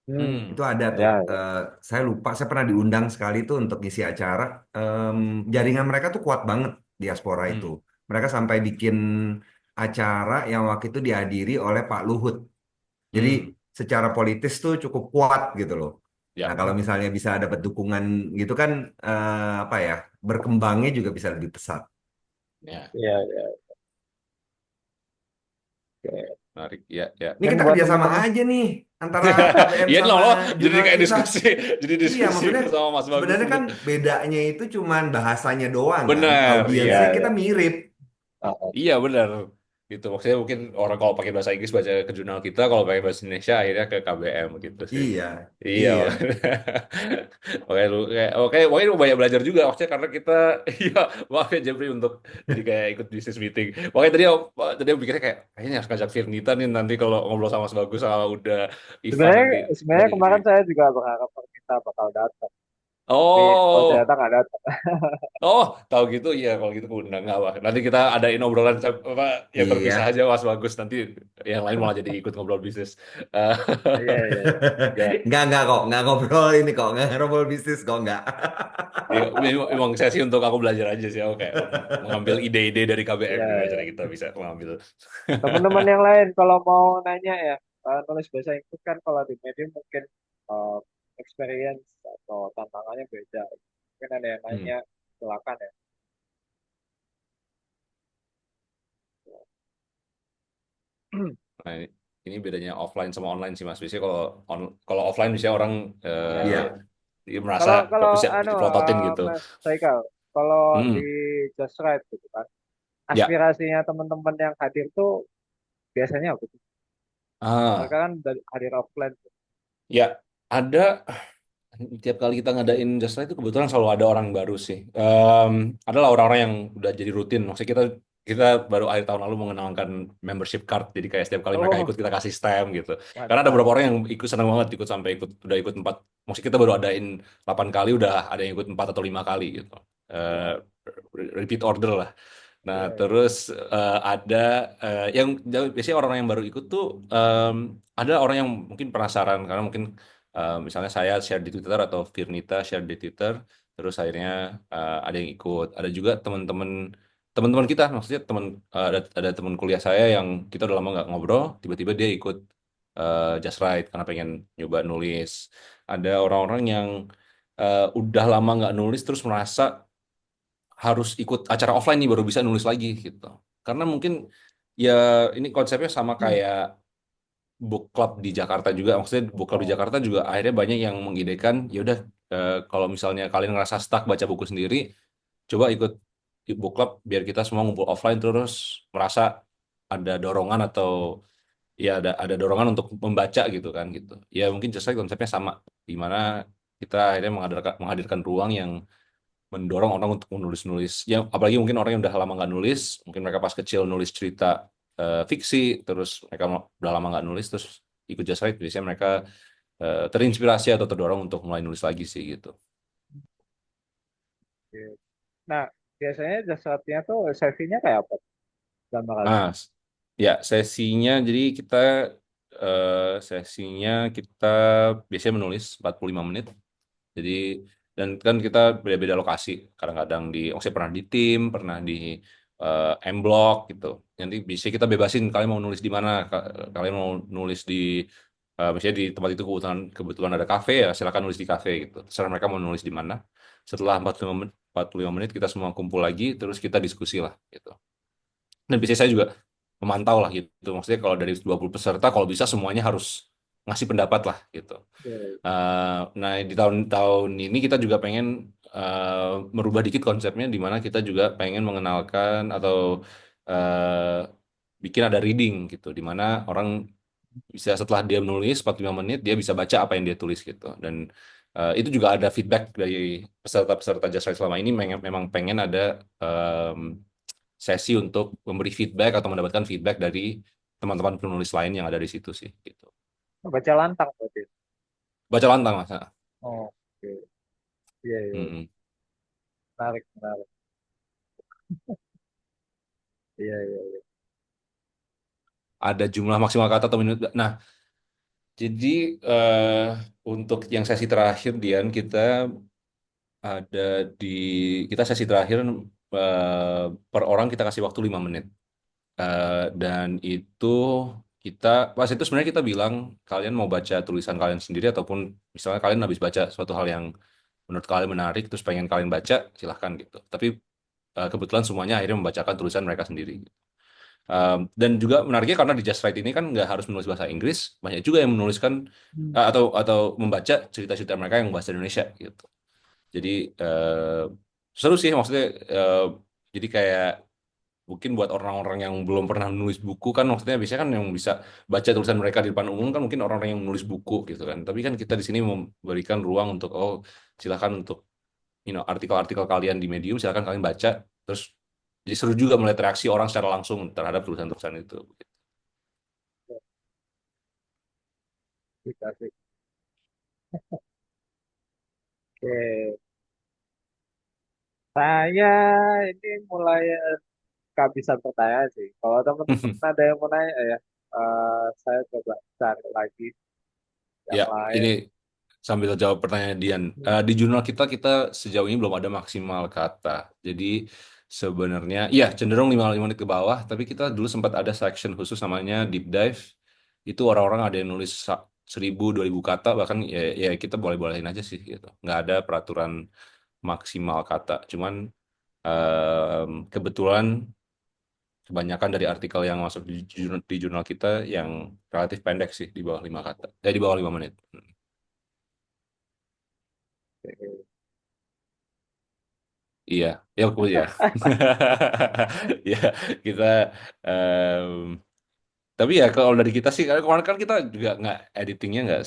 hmm, Itu ada tuh. ya, ya. Saya lupa, saya pernah diundang sekali tuh untuk ngisi acara. Jaringan mereka tuh kuat banget diaspora itu. Hmm, Mereka sampai bikin acara yang waktu itu dihadiri oleh Pak Luhut. Jadi hmm, secara politis tuh cukup kuat gitu loh. Nah, ya. kalau misalnya bisa dapat dukungan gitu kan apa ya, berkembangnya juga bisa lebih pesat. Ya, Iya, iya. Oke. menarik. Ya, ya. Ini Mungkin kita buat kerjasama teman-teman, aja nih antara KBM Iya sama loh, jadi jurnal kayak kita. diskusi, jadi Iya, diskusi maksudnya sama Mas Bagus sebenarnya kan untuk bedanya itu cuman bahasanya doang kan. benar, iya. iya, Audiensnya kita iya. mirip. Iya benar. Gitu. Maksudnya mungkin orang kalau pakai bahasa Inggris baca ke jurnal kita, kalau pakai bahasa Indonesia akhirnya ke KBM gitu sih. Iya, Iya. iya. Oke, lu kayak oke, mungkin lu banyak belajar juga maksudnya karena kita iya, maaf ya Jeffrey untuk jadi kayak ikut business meeting. Makanya tadi aku pikirnya kayak kayaknya harus ngajak Firnita nih nanti kalau ngobrol sama Mas Bagus sama udah Ivan Sebenarnya, nanti udah sebenarnya jadi. kemarin saya juga berharap kita bakal datang, tapi oh ternyata Oh, nggak datang. oh, tahu gitu ya kalau gitu aku undang nggak apa. Nanti kita adain obrolan apa yang terpisah Iya. aja Mas Bagus nanti yang lain malah jadi ikut ngobrol bisnis. Eh, Iya, iya. ya, Enggak kok, enggak ngobrol ini kok, enggak ngobrol bisnis kok, enggak. ya, memang sesi untuk aku belajar aja sih. Aku kayak mengambil ide-ide dari KBM Iya, gimana cara iya. kita bisa mengambil. Teman-teman yang lain kalau mau nanya ya, nulis bahasa Inggris kan kalau di Medium mungkin eh, experience atau tantangannya beda. Mungkin ada yang Hmm. nanya, silakan ya. Nah, ini bedanya offline sama online sih Mas. Biasanya kalau offline bisa orang Ya. Iya. dia merasa Kalau kalau bisa anu dipelototin gitu. Mas Saikal, kalau di Hmm. Just Right gitu kan, Ya. aspirasinya teman-teman yang hadir tuh biasanya apa sih? Ah, Mereka kan dari hadir offline. ya ada. Tiap kali kita ngadain Just Right itu kebetulan selalu ada orang baru sih. Adalah orang-orang yang udah jadi rutin. Maksudnya kita baru akhir tahun lalu mengenalkan membership card. Jadi kayak setiap kali mereka Oh, ikut kita kasih stamp gitu. Karena ada mantap. beberapa orang yang ikut senang banget ikut sampai udah ikut 4. Maksudnya kita baru adain 8 kali udah ada yang ikut 4 atau 5 kali gitu. Eh, Wow. Repeat order lah. Nah, Iya, iya. terus ada yang biasanya orang yang baru ikut tuh ada orang yang mungkin penasaran karena mungkin Misalnya saya share di Twitter atau Firnita share di Twitter, terus akhirnya ada yang ikut. Ada juga teman-teman kita, maksudnya ada teman kuliah saya yang kita udah lama nggak ngobrol, tiba-tiba dia ikut Just Right karena pengen nyoba nulis. Ada orang-orang yang udah lama nggak nulis terus merasa harus ikut acara offline nih baru bisa nulis lagi gitu. Karena mungkin ya ini konsepnya sama kayak book club di Jakarta juga. Maksudnya book club di Oh, Jakarta juga akhirnya banyak yang mengidekan, ya udah kalau misalnya kalian ngerasa stuck baca buku sendiri, coba ikut book club biar kita semua ngumpul offline terus merasa ada dorongan atau ya ada dorongan untuk membaca gitu kan gitu. Ya mungkin just like konsepnya sama di mana kita akhirnya menghadirkan ruang yang mendorong orang untuk menulis-nulis. Ya, apalagi mungkin orang yang udah lama nggak nulis, mungkin mereka pas kecil nulis cerita fiksi, terus mereka udah lama nggak nulis, terus ikut Just Write, biasanya mereka terinspirasi atau terdorong untuk mulai nulis lagi sih gitu. oke. Nah, biasanya jasanya tuh sesinya kayak apa? Gambaran. Nah, ya sesinya, jadi sesinya kita biasanya menulis 45 menit. Jadi dan kan kita beda-beda lokasi. Kadang-kadang maksudnya pernah di tim, pernah di M Block gitu. Nanti bisa kita bebasin kalian mau nulis di mana. Kalian mau nulis di misalnya di tempat itu kebetulan kebetulan ada kafe ya silakan nulis di kafe gitu. Terserah mereka mau nulis di mana. Setelah 45 menit kita semua kumpul lagi terus kita diskusi lah gitu. Dan biasanya saya juga memantau lah gitu. Maksudnya kalau dari 20 peserta kalau bisa semuanya harus ngasih pendapat lah gitu. Oke. Nah, di tahun-tahun ini kita juga pengen merubah dikit konsepnya, di mana kita juga pengen mengenalkan atau eh, bikin ada reading gitu, di mana orang bisa setelah dia menulis 45 menit, dia bisa baca apa yang dia tulis gitu. Dan itu juga ada feedback dari peserta-peserta Just Right selama ini, memang pengen ada em, sesi untuk memberi feedback atau mendapatkan feedback dari teman-teman penulis lain yang ada di situ sih gitu. Baca lantang berarti. Baca lantang mas. Oh, oke. Iya, iya. Mm-mm. Menarik, menarik. Iya, iya, iya. Ada jumlah maksimal kata atau menit. Nah, jadi eh, untuk yang sesi terakhir, Dian, ada di kita sesi terakhir per orang kita kasih waktu 5 menit. Dan itu kita pas itu sebenarnya kita bilang kalian mau baca tulisan kalian sendiri ataupun misalnya kalian habis baca suatu hal yang menurut kalian menarik terus pengen kalian baca silahkan gitu. Tapi kebetulan semuanya akhirnya membacakan tulisan mereka sendiri. Dan juga menariknya karena di Just Write ini kan nggak harus menulis bahasa Inggris, banyak juga yang menuliskan Hmm. atau membaca cerita-cerita mereka yang bahasa Indonesia gitu. Jadi eh, seru sih maksudnya. Jadi kayak mungkin buat orang-orang yang belum pernah menulis buku kan maksudnya biasanya kan yang bisa baca tulisan mereka di depan umum kan mungkin orang-orang yang menulis buku gitu kan. Tapi kan kita di sini memberikan ruang untuk silakan untuk artikel-artikel kalian di Medium silakan kalian baca terus jadi seru juga melihat reaksi orang secara langsung terhadap tulisan-tulisan itu. Asik, asik. Oke. Saya ini mulai kehabisan pertanyaan sih. Kalau teman-teman ada yang mau nanya ya, saya coba cari lagi yang Ya, lain. ini sambil jawab pertanyaan Dian. Di jurnal kita sejauh ini belum ada maksimal kata. Jadi sebenarnya, ya cenderung 55 menit ke bawah, tapi kita dulu sempat ada section khusus namanya deep dive. Itu orang-orang ada yang nulis 1.000 2.000 kata, bahkan ya kita boleh-bolehin aja sih gitu. Nggak ada peraturan maksimal kata. Cuman kebetulan kebanyakan dari artikel yang masuk di jurnal kita yang relatif pendek sih di bawah 5 kata. Di bawah 5 menit. Oke. Iya, ya aku ya. Ya, kita em, tapi ya kalau dari kita sih karena kemarin kan kita juga nggak editingnya nggak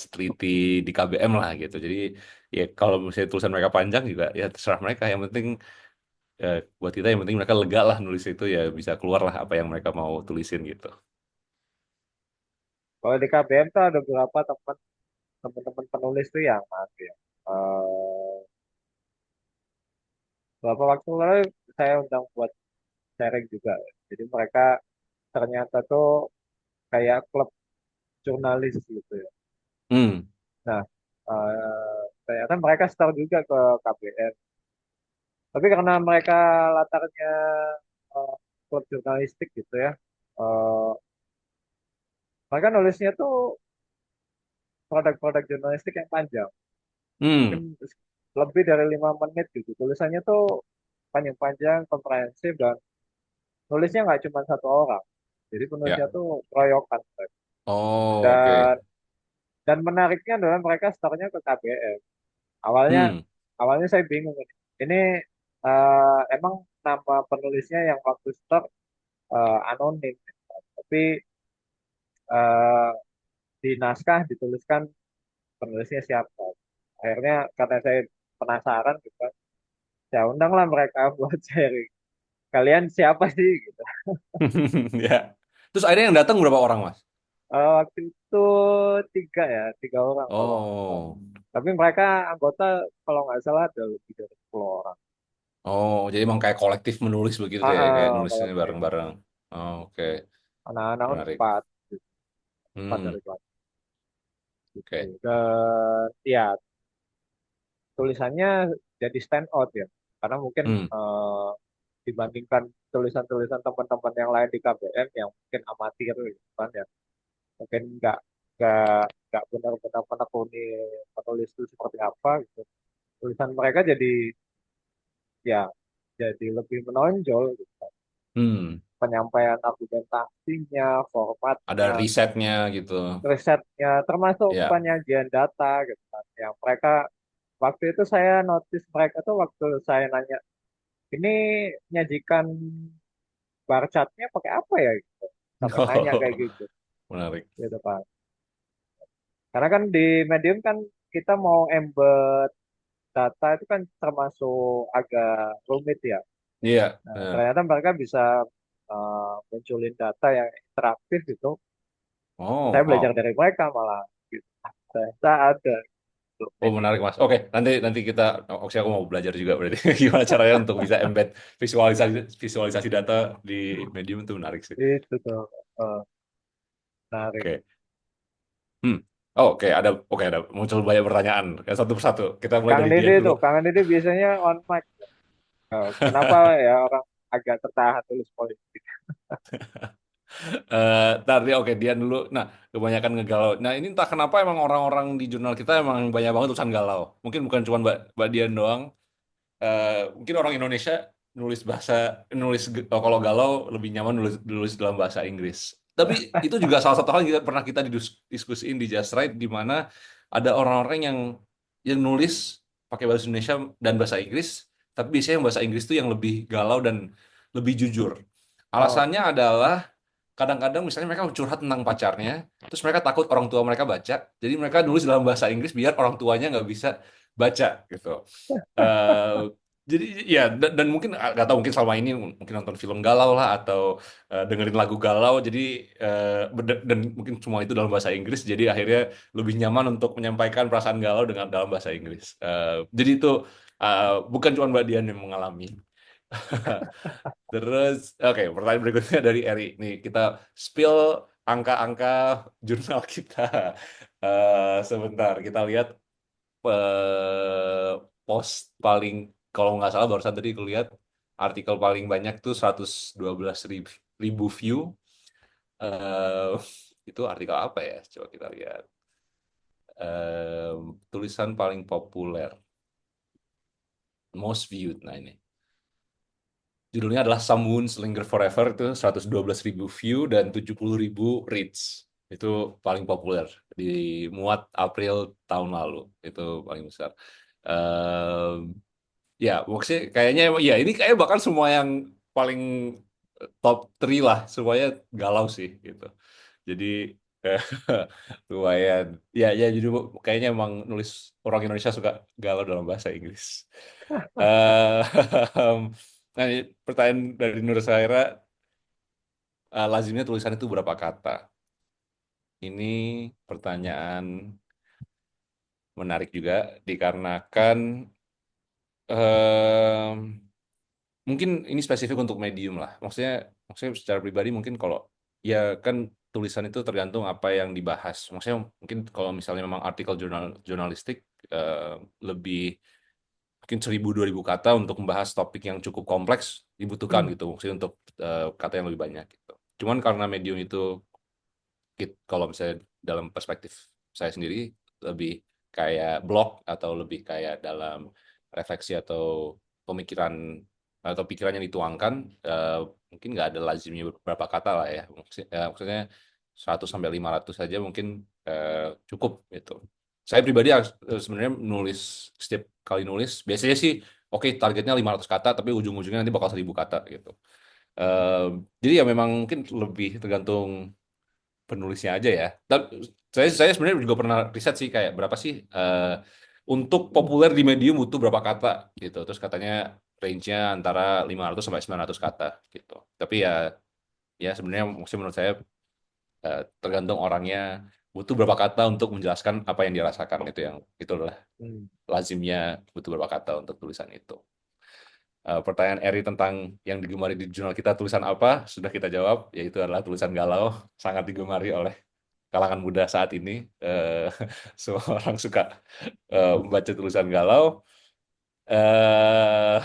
seteliti di KBM lah gitu. Jadi ya kalau misalnya tulisan mereka panjang juga ya terserah mereka. Yang penting buat kita yang penting mereka lega lah nulis itu ya bisa keluar lah apa yang mereka mau tulisin gitu. Kalau di KBM tuh ada beberapa teman-teman penulis tuh yang ya. Eh, Beberapa waktu lalu saya undang buat sharing juga. Jadi mereka ternyata tuh kayak klub jurnalis gitu ya. Hmm. Nah, ternyata mereka store juga ke KBR. Tapi karena mereka latarnya eh, klub jurnalistik gitu ya, eh, mereka nulisnya tuh produk-produk jurnalistik yang panjang, mungkin Hmm. lebih dari 5 menit gitu. Tulisannya tuh panjang-panjang, komprehensif, dan nulisnya nggak cuma satu orang. Jadi penulisnya Ya. tuh keroyokan. Oh, oke. Dan dan menariknya adalah mereka store-nya ke KBR. Awalnya Hmm. awalnya saya bingung ini. Ini emang nama penulisnya yang waktu store anonim, tapi eh, di naskah dituliskan penulisnya siapa. Akhirnya karena saya penasaran gitu kan, ya undanglah mereka buat sharing. Kalian siapa sih gitu. Ya. Terus akhirnya yang datang berapa orang, Mas? Waktu itu tiga orang kalau nggak salah. Oh. Tapi mereka anggota kalau nggak salah ada lebih dari 10 orang. Oh, jadi emang kayak kolektif menulis begitu ya, kayak nulisnya Kalau bareng-bareng. Oh, oke, anak-anak menarik. empat, gitu. Empat Hmm, dari kelas gitu. oke. Dan ya tulisannya jadi stand out ya, karena mungkin Hmm. dibandingkan tulisan-tulisan teman-teman yang lain di KBM yang mungkin amatir gitu kan ya, mungkin nggak nggak benar-benar menekuni penulis itu seperti apa gitu. Tulisan mereka ya jadi lebih menonjol gitu kan. Hmm. Penyampaian argumentasinya, Ada formatnya, risetnya gitu. risetnya, termasuk Ya. penyajian data gitu kan. Yang mereka waktu itu saya notice mereka tuh waktu saya nanya ini nyajikan bar chartnya pakai apa ya gitu. Sampai nanya kayak Oh, gitu, menarik. gitu Pak. Karena kan di Medium kan kita mau embed data itu kan termasuk agak rumit ya. Iya. Nah, ternyata mereka bisa munculin data yang interaktif gitu. Saya Oh, belajar wow. dari mereka malah. Gitu. Ternyata ada untuk Oh, Medium. menarik, Mas. Oke, nanti nanti kita, oh, oke, aku mau belajar juga berarti gimana caranya untuk bisa embed visualisasi visualisasi data di Medium itu menarik sih. Itu tuh eh, menarik. Oke. Hmm. Oh, oke, ada muncul banyak pertanyaan. Kayak satu persatu. Kita mulai Kang dari Dede Dian dulu. tuh, Kang Dede biasanya on mic. Kenapa ya orang agak tertahan tulis politik? Tadi oke Dian dulu. Nah, kebanyakan ngegalau. Nah, ini entah kenapa emang orang-orang di jurnal kita emang banyak banget tulisan galau. Mungkin bukan cuma Mbak Dian doang. Mungkin orang Indonesia kalau galau lebih nyaman nulis nulis dalam bahasa Inggris. Tapi itu juga salah satu hal yang pernah kita diskusiin di Just Right, di mana ada orang-orang yang nulis pakai bahasa Indonesia dan bahasa Inggris, tapi biasanya yang bahasa Inggris itu yang lebih galau dan lebih jujur. Oh, Alasannya adalah kadang-kadang misalnya mereka curhat tentang pacarnya, terus mereka takut orang tua mereka baca, jadi mereka nulis dalam bahasa Inggris biar orang tuanya nggak bisa baca gitu. Eh, jadi ya dan mungkin nggak tahu mungkin selama ini mungkin nonton film galau lah atau dengerin lagu galau, jadi dan mungkin semua itu dalam bahasa Inggris, jadi akhirnya lebih nyaman untuk menyampaikan perasaan galau dengan dalam bahasa Inggris. Jadi itu bukan cuma Mbak Dian yang mengalami. Terus, oke, pertanyaan berikutnya dari Eri. Nih, kita spill angka-angka jurnal kita. Sebentar, kita lihat post paling, kalau nggak salah barusan tadi aku lihat artikel paling banyak tuh 112 ribu view. Eh, itu artikel apa ya? Coba kita lihat. Tulisan paling populer, most viewed. Nah ini. Judulnya adalah Someone's Linger Forever, itu 112 ribu view dan 70 ribu reads. Itu paling populer. Dimuat April tahun lalu. Itu paling besar. Ehm, ya, maksudnya kayaknya, ya ini kayak bahkan semua yang paling top 3 lah. Semuanya galau sih gitu. Jadi, eh, lumayan. Ya, ya, jadi kayaknya emang nulis orang Indonesia suka galau dalam bahasa Inggris. Eh, nah, ini pertanyaan dari Nur Saira, lazimnya tulisan itu berapa kata? Ini pertanyaan menarik juga dikarenakan em, mungkin ini spesifik untuk medium lah. Maksudnya secara pribadi mungkin kalau ya kan tulisan itu tergantung apa yang dibahas. Maksudnya mungkin kalau misalnya memang artikel jurnalistik eh, lebih mungkin 1.000 2.000 kata untuk membahas topik yang cukup kompleks dibutuhkan Hmm. gitu. Maksudnya untuk kata yang lebih banyak gitu. Cuman karena medium itu kalau misalnya dalam perspektif saya sendiri lebih kayak blog atau lebih kayak dalam refleksi atau pemikiran atau pikiran yang dituangkan mungkin nggak ada lazimnya beberapa kata lah ya. Maksudnya 100 sampai 500 saja mungkin cukup gitu. Saya pribadi sebenarnya nulis setiap kali nulis biasanya sih oke targetnya 500 kata tapi ujung-ujungnya nanti bakal 1.000 kata gitu. Eh, jadi ya memang mungkin lebih tergantung penulisnya aja ya. Dan saya sebenarnya juga pernah riset sih kayak berapa sih untuk populer di medium butuh berapa kata gitu. Terus katanya range-nya antara 500 sampai 900 kata gitu. Tapi ya sebenarnya maksudnya menurut saya tergantung orangnya butuh berapa kata untuk menjelaskan apa yang dirasakan itu yang itu adalah Hmm. lazimnya butuh berapa kata untuk tulisan itu. Pertanyaan Eri tentang yang digemari di jurnal kita tulisan apa sudah kita jawab yaitu adalah tulisan galau sangat digemari oleh kalangan muda saat ini. Semua orang suka membaca tulisan galau. Eh,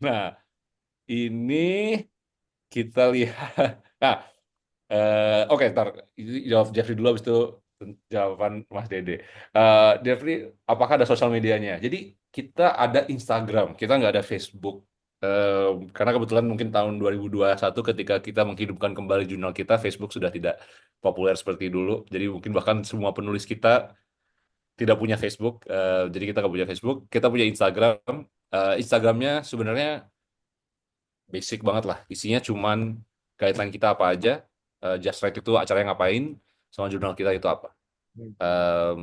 nah, ini kita lihat. Nah, oke, ntar jawab Jeffrey dulu, habis itu jawaban Mas Dede. Jeffrey, apakah ada sosial medianya? Jadi kita ada Instagram, kita nggak ada Facebook. Karena kebetulan mungkin tahun 2021 ketika kita menghidupkan kembali jurnal kita, Facebook sudah tidak populer seperti dulu. Jadi mungkin bahkan semua penulis kita tidak punya Facebook. Jadi kita nggak punya Facebook. Kita punya Instagram. Instagramnya sebenarnya basic banget lah. Isinya cuman guideline kita apa aja. Just Write itu acaranya ngapain, sama jurnal kita itu apa. Hmm. Em,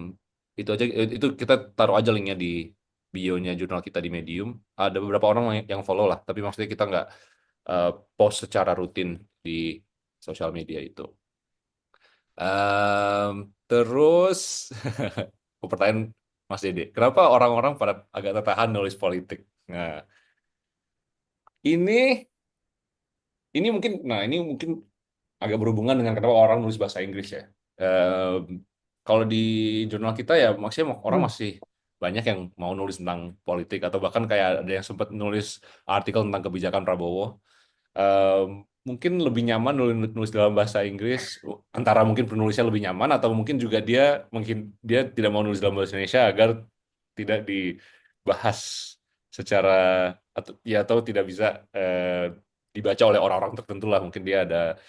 itu aja, itu kita taruh aja linknya di bio-nya jurnal kita di Medium. Ada beberapa orang yang follow lah, tapi maksudnya kita nggak eh, post secara rutin di sosial media itu. Terus, pertanyaan Mas Dede, kenapa orang-orang pada agak tertahan nulis politik? Nah, ini ini mungkin agak berhubungan dengan kenapa orang nulis bahasa Inggris ya. Em, Kalau di jurnal kita ya maksudnya orang Hmm. masih banyak yang mau nulis tentang politik atau bahkan kayak ada yang sempat nulis artikel tentang kebijakan Prabowo. Em, Mungkin lebih nyaman nulis dalam bahasa Inggris, antara mungkin penulisnya lebih nyaman atau mungkin dia tidak mau nulis dalam bahasa Indonesia agar tidak dibahas secara atau tidak bisa dibaca oleh orang-orang tertentu lah, mungkin dia ada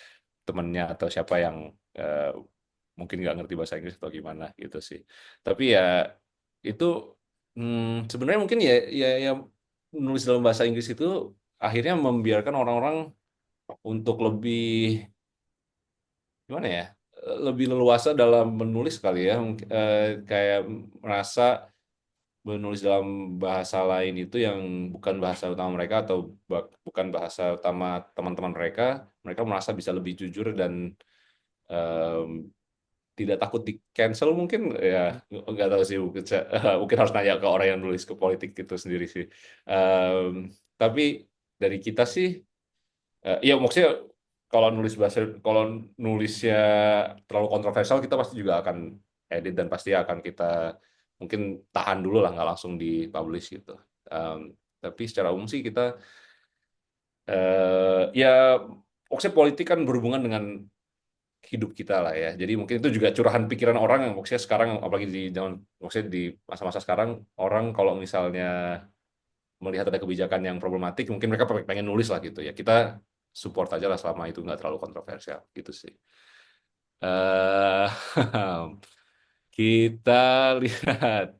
temennya atau siapa yang eh, mungkin nggak ngerti bahasa Inggris atau gimana gitu sih. Tapi ya itu sebenarnya mungkin ya nulis dalam bahasa Inggris itu akhirnya membiarkan orang-orang untuk lebih gimana ya, lebih leluasa dalam menulis kali ya. Kayak merasa menulis dalam bahasa lain itu yang bukan bahasa utama mereka atau bukan bahasa utama teman-teman mereka, mereka merasa bisa lebih jujur dan em, tidak takut di cancel mungkin ya, nggak tahu sih, mungkin, mungkin harus nanya ke orang yang nulis ke politik itu sendiri sih. Em, tapi dari kita sih ya maksudnya kalau nulisnya terlalu kontroversial kita pasti juga akan edit dan pasti akan kita mungkin tahan dulu lah, nggak langsung dipublish gitu. Em, tapi secara umum sih kita ya maksudnya politik kan berhubungan dengan hidup kita lah ya. Jadi mungkin itu juga curahan pikiran orang yang maksudnya sekarang apalagi di zaman maksudnya di masa-masa sekarang orang kalau misalnya melihat ada kebijakan yang problematik mungkin mereka pengen nulis lah gitu ya. Kita support aja lah selama itu nggak terlalu kontroversial gitu sih. eh Kita lihat.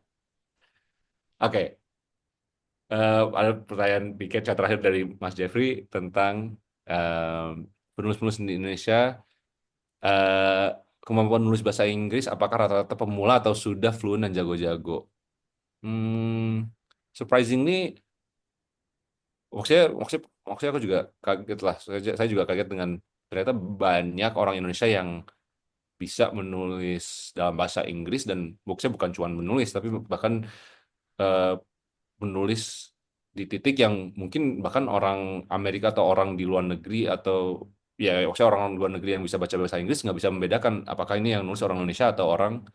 Oke, ada pertanyaan dikit chat terakhir dari Mas Jeffrey tentang penulis-penulis di Indonesia, eh, kemampuan nulis bahasa Inggris apakah rata-rata pemula atau sudah fluent dan jago-jago? Hmm, Surprisingly, maksudnya aku juga kaget lah. Saya juga kaget dengan ternyata banyak orang Indonesia yang bisa menulis dalam bahasa Inggris dan maksudnya bukan cuma menulis tapi bahkan eh, menulis di titik yang mungkin bahkan orang Amerika atau orang di luar negeri atau ya maksudnya orang luar negeri yang bisa baca bahasa Inggris nggak bisa membedakan apakah ini yang nulis orang Indonesia atau orang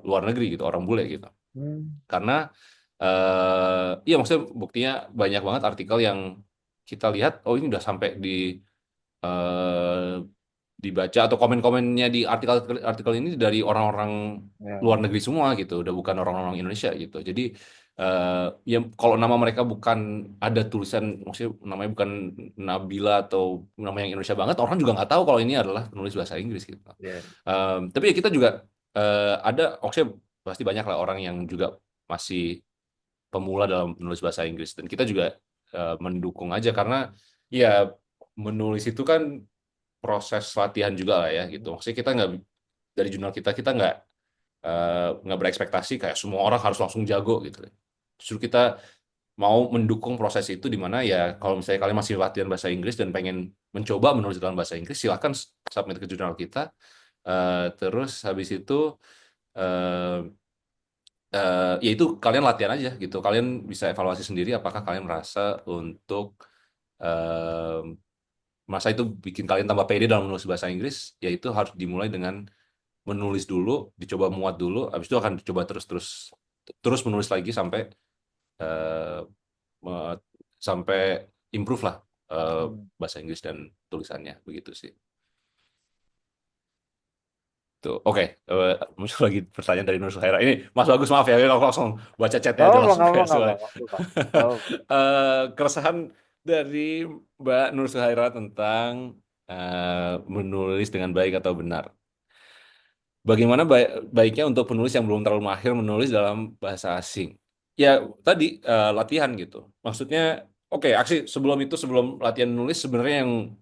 luar negeri gitu, orang bule gitu. Hmm. Karena iya maksudnya buktinya banyak banget artikel yang kita lihat, oh ini udah sampai eh, dibaca atau komen-komennya di artikel ini dari orang-orang Ya. luar negeri semua gitu, udah bukan orang-orang Indonesia gitu. Jadi ya kalau nama mereka bukan ada tulisan, maksudnya namanya bukan Nabila atau nama yang Indonesia banget, orang juga nggak tahu kalau ini adalah penulis bahasa Inggris gitu. Ya. Tapi ya kita juga ada, maksudnya pasti banyak lah orang yang juga masih pemula dalam menulis bahasa Inggris dan kita juga mendukung aja karena ya menulis itu kan proses latihan juga lah ya gitu. Maksudnya kita nggak dari jurnal kita nggak berekspektasi kayak semua orang harus langsung jago gitu. Justru kita mau mendukung proses itu di mana ya kalau misalnya kalian masih latihan bahasa Inggris dan pengen mencoba menulis dalam bahasa Inggris silahkan submit ke jurnal kita. Terus habis itu eh, ya itu kalian latihan aja gitu. Kalian bisa evaluasi sendiri apakah kalian merasa untuk eh, masa itu bikin kalian tambah pede dalam menulis bahasa Inggris, yaitu harus dimulai dengan menulis dulu, dicoba muat dulu, habis itu akan dicoba terus-terus terus menulis lagi sampai eh, me- sampai improve lah Hmm. bahasa Inggris dan tulisannya begitu sih. Tuh, oke. Muncul lagi pertanyaan dari Nur Suhaira. Ini Mas Bagus maaf ya, aku langsung baca chatnya aja langsung Nggak apa, kayak nggak apa, soalnya. nggak apa. Nggak apa. Keresahan dari Mbak Nur Suhaira tentang menulis dengan baik atau benar. Bagaimana baiknya untuk penulis yang belum terlalu mahir menulis dalam bahasa asing? Ya, tadi latihan gitu. Maksudnya, oke, aksi sebelum latihan menulis, sebenarnya yang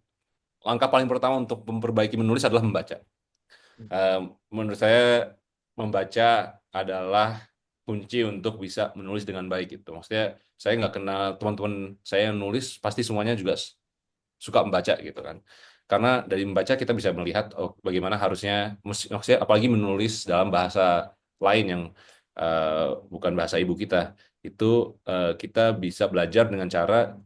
langkah paling pertama untuk memperbaiki menulis adalah membaca. Eh, Menurut saya, membaca adalah kunci untuk bisa menulis dengan baik gitu. Maksudnya, saya nggak kenal teman-teman saya yang nulis, pasti semuanya juga suka membaca gitu kan. Karena dari membaca kita bisa melihat oh, bagaimana harusnya, maksudnya apalagi menulis dalam bahasa lain yang eh, bukan bahasa ibu kita, itu kita bisa belajar dengan cara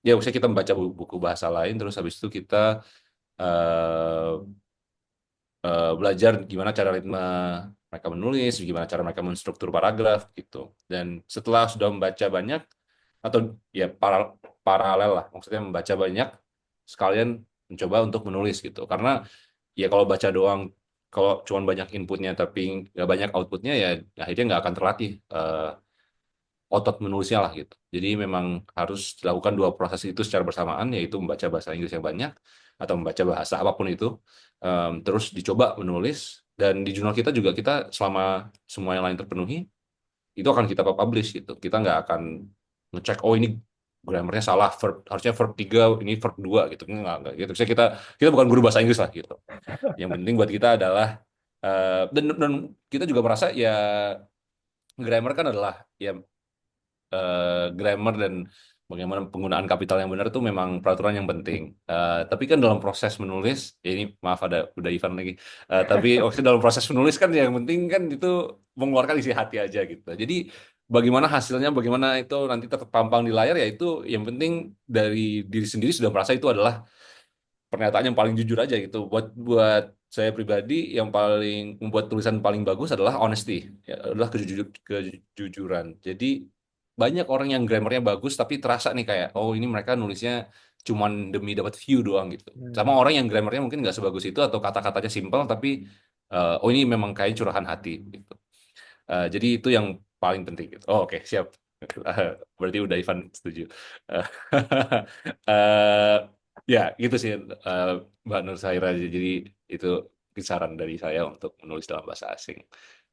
ya maksudnya kita membaca buku bahasa lain, terus habis itu kita eh, belajar gimana cara ritme mereka menulis, gimana cara mereka menstruktur paragraf gitu. Dan setelah sudah membaca banyak atau ya paralel lah, maksudnya membaca banyak sekalian mencoba untuk menulis gitu. Karena ya kalau baca doang, kalau cuma banyak inputnya tapi nggak banyak outputnya ya akhirnya nggak akan terlatih otot menulisnya lah gitu. Jadi memang harus dilakukan dua proses itu secara bersamaan, yaitu membaca bahasa Inggris yang banyak atau membaca bahasa apapun itu, terus dicoba menulis. Dan di jurnal kita juga kita selama semua yang lain terpenuhi, itu akan kita publish gitu. Kita nggak akan ngecek, oh ini grammarnya salah, verb, harusnya verb 3 ini verb 2 gitu. Nggak gitu. Misalnya kita bukan guru bahasa Inggris lah gitu. Yang penting buat kita adalah, dan kita juga merasa ya grammar kan adalah ya grammar dan bagaimana penggunaan kapital yang benar itu memang peraturan yang penting. Tapi kan dalam proses menulis, ya ini maaf ada udah Ivan lagi. Tapi maksudnya dalam proses menulis kan yang penting kan itu mengeluarkan isi hati aja gitu. Jadi bagaimana hasilnya, bagaimana itu nanti terpampang di layar, ya itu yang penting dari diri sendiri sudah merasa itu adalah pernyataan yang paling jujur aja gitu. Buat buat saya pribadi yang paling membuat tulisan paling bagus adalah honesty, ya, adalah kejujuran. Jadi banyak orang yang grammarnya bagus tapi terasa nih kayak oh ini mereka nulisnya cuman demi dapat view doang gitu. Sama Hmm. orang yang grammarnya mungkin nggak sebagus itu atau kata-katanya simpel tapi oh ini memang kayak curahan hati gitu. Jadi itu yang paling penting gitu. Oh, oke, siap. Berarti udah Ivan setuju. Eh, eh, ya, gitu sih Mbak Nur Saira. Jadi itu kisaran dari saya untuk menulis dalam bahasa asing.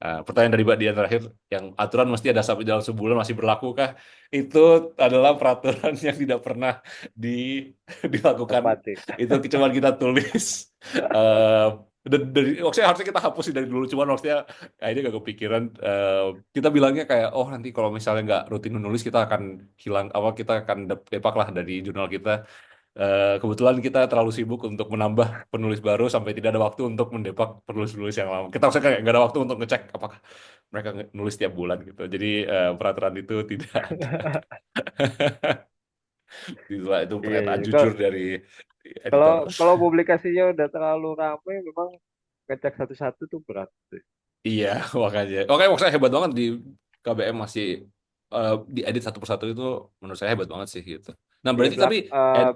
Pertanyaan dari Mbak Dian terakhir, yang aturan mesti ada sampai dalam sebulan masih berlaku kah? Itu adalah peraturan yang tidak pernah di, dilakukan. Tepati. Itu cuma kita tulis. Eh, maksudnya harusnya kita hapus sih dari dulu. Cuman maksudnya akhirnya gak kepikiran. Kita bilangnya kayak, oh nanti kalau misalnya nggak rutin menulis, kita akan hilang, apa kita akan depak lah dari jurnal kita. Kebetulan kita terlalu sibuk untuk menambah penulis baru sampai tidak ada waktu untuk mendepak penulis-penulis yang lama. Kita maksudnya kayak nggak ada waktu untuk ngecek apakah mereka nulis tiap bulan gitu. Jadi peraturan itu tidak ada. Itu Iya, pernyataan iya. jujur dari Kalau editor. kalau publikasinya udah terlalu ramai, memang ngecek satu-satu tuh berat sih. Iya, makanya. Oke, maksud saya hebat banget di KBM masih diedit satu persatu itu menurut saya hebat banget sih gitu. Nah, Ya, berarti tapi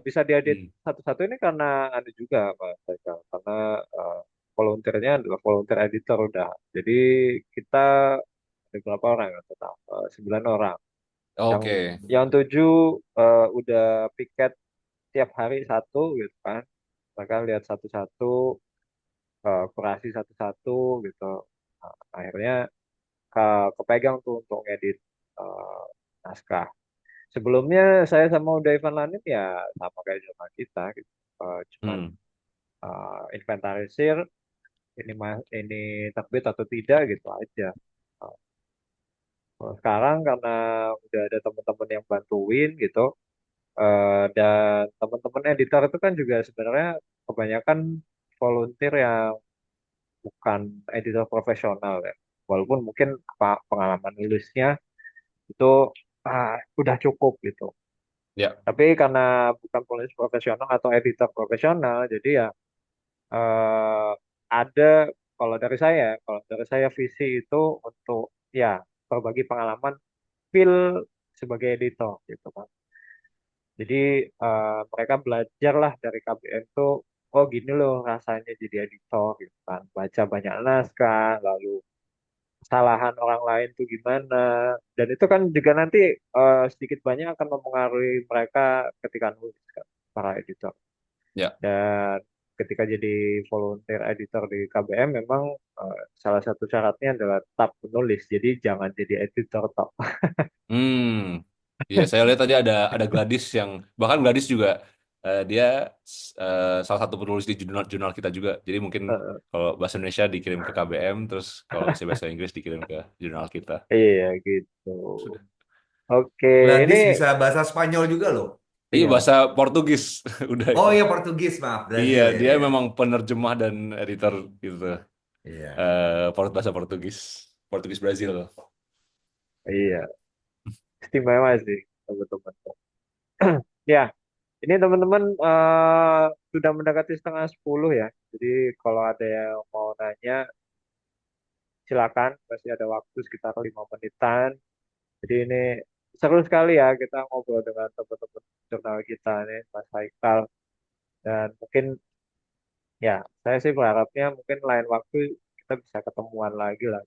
bisa diedit hmm, satu-satu ini karena ada juga Pak Faisal, karena volunteernya adalah volunteer editor udah. Jadi kita ada berapa orang ya total? 9 orang. Yang oke. yang 7 udah piket tiap hari satu gitu kan. Mereka lihat satu-satu, kurasi satu-satu gitu. Nah, akhirnya kepegang tuh untuk ngedit eh, naskah. Sebelumnya saya sama udah Ivan Lanin ya sama kayak jurnal kita gitu. Cuman Hmm. inventarisir ini terbit atau tidak gitu aja. Uh, Kalau sekarang karena udah ada teman-teman yang bantuin gitu, dan teman-teman editor itu kan juga sebenarnya kebanyakan volunteer yang bukan editor profesional ya. Walaupun mungkin pengalaman nulisnya itu udah cukup gitu. Ya. Tapi karena bukan penulis profesional atau editor profesional, jadi ya eh, ada kalau dari saya visi itu untuk ya berbagi pengalaman feel sebagai editor gitu kan. Jadi mereka belajar lah dari KBM tuh, oh gini loh rasanya jadi editor gitu kan. Baca banyak naskah, lalu kesalahan orang lain tuh gimana. Dan itu kan juga nanti sedikit banyak akan mempengaruhi mereka ketika nulis kan, para editor. Ya. Dan ketika jadi volunteer editor di KBM memang salah satu syaratnya adalah tetap menulis. Jadi jangan jadi editor top. Hmm. Iya, saya lihat tadi ada Gladys yang bahkan Gladys juga dia salah satu penulis di jurnal kita juga. Jadi mungkin Eh, kalau bahasa Indonesia dikirim ke KBM, terus kalau masih bahasa Inggris dikirim ke jurnal kita. iya gitu. Sudah. Oke, ini Gladys bisa bahasa Spanyol juga loh. Iya, iya. bahasa Portugis udah Oh itu. iya Portugis, maaf. Iya, Brazil ya dia dia. memang penerjemah dan editor gitu. Iya. Bahasa Portugis, Portugis Brazil. Iya, istimewa sih teman-teman. Ya, ini teman-teman sudah mendekati setengah 10 ya. Jadi kalau ada yang mau nanya, silakan. Masih ada waktu sekitar 5 menitan. Jadi ini seru sekali ya kita ngobrol dengan teman-teman jurnal kita nih, Mas Haikal. Dan mungkin ya, saya sih berharapnya mungkin lain waktu kita bisa ketemuan lagi lah.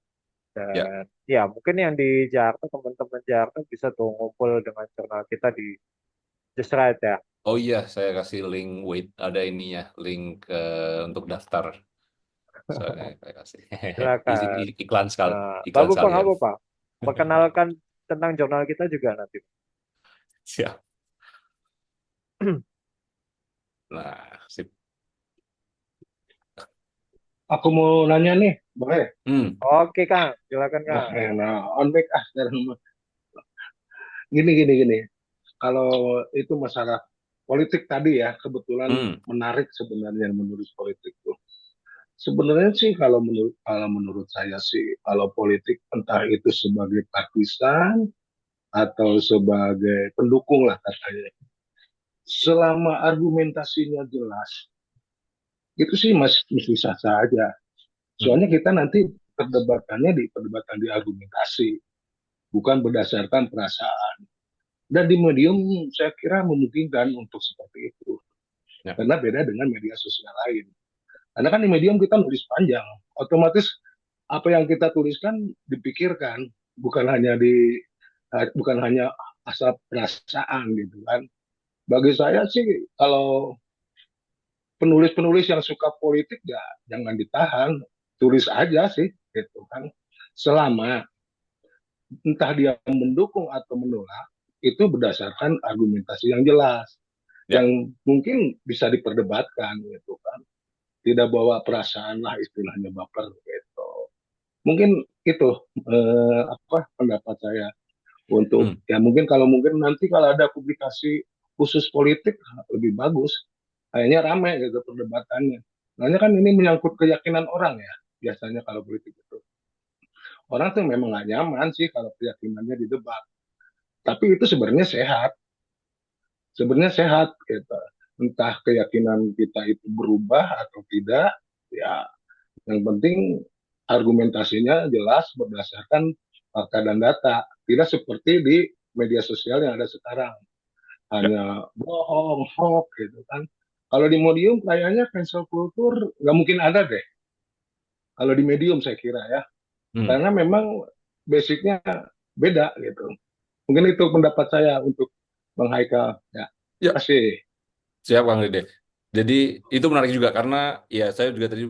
Ya. Dan ya mungkin yang di Jakarta, teman-teman Jakarta bisa tuh ngumpul dengan jurnal kita di Just Right ya. Oh iya, saya kasih link, wait, ada ininya, link untuk daftar. Soalnya saya kasih Silakan. iklan sekali, Nggak iklan apa-apa, nggak sekalian. apa-apa. Perkenalkan tentang jurnal kita juga nanti. Siap. Nah, sip. Aku mau nanya nih, boleh? Hmm, Oke Kang, silakan Kang. Oke, nah on back sekarang. Gini. Kalau itu masalah politik tadi ya, kebetulan hmm, menarik sebenarnya menulis politik tuh. Sebenarnya sih kalau menurut saya sih, kalau politik entah itu sebagai partisan atau sebagai pendukung lah katanya. Selama argumentasinya jelas, itu sih masih mesti sah saja. hmm. Soalnya kita nanti perdebatannya di perdebatan di argumentasi, bukan berdasarkan perasaan. Dan di medium saya kira memungkinkan untuk seperti itu. Ya. Karena beda dengan media sosial lain. Karena kan di medium kita nulis panjang. Otomatis apa yang kita tuliskan dipikirkan. Bukan hanya asal perasaan gitu kan. Bagi saya sih kalau penulis-penulis yang suka politik ya jangan ditahan. Tulis aja sih gitu kan. Selama entah dia mendukung atau menolak itu berdasarkan argumentasi yang jelas Ya. yang mungkin bisa diperdebatkan gitu kan, tidak bawa perasaan lah istilahnya baper gitu. Mungkin itu pendapat saya Hmm. untuk ya mungkin nanti kalau ada publikasi khusus politik lebih bagus, kayaknya ramai gitu perdebatannya. Soalnya kan ini menyangkut keyakinan orang ya, biasanya kalau politik itu orang tuh memang gak nyaman sih kalau keyakinannya didebat, tapi itu sebenarnya sehat sebenarnya sehat gitu. Entah keyakinan kita itu berubah atau tidak, ya yang penting argumentasinya jelas berdasarkan fakta dan data. Tidak seperti di media sosial yang ada sekarang, Ya. hanya bohong, hoax gitu kan. Kalau di Medium kayaknya cancel culture nggak mungkin ada deh. Kalau di Medium saya kira ya, Hmm. karena memang basicnya beda gitu. Mungkin itu pendapat saya untuk Bang Haikal. Ya, Ya, kasih. siap Kang Dede. Jadi itu menarik juga karena ya saya juga tadi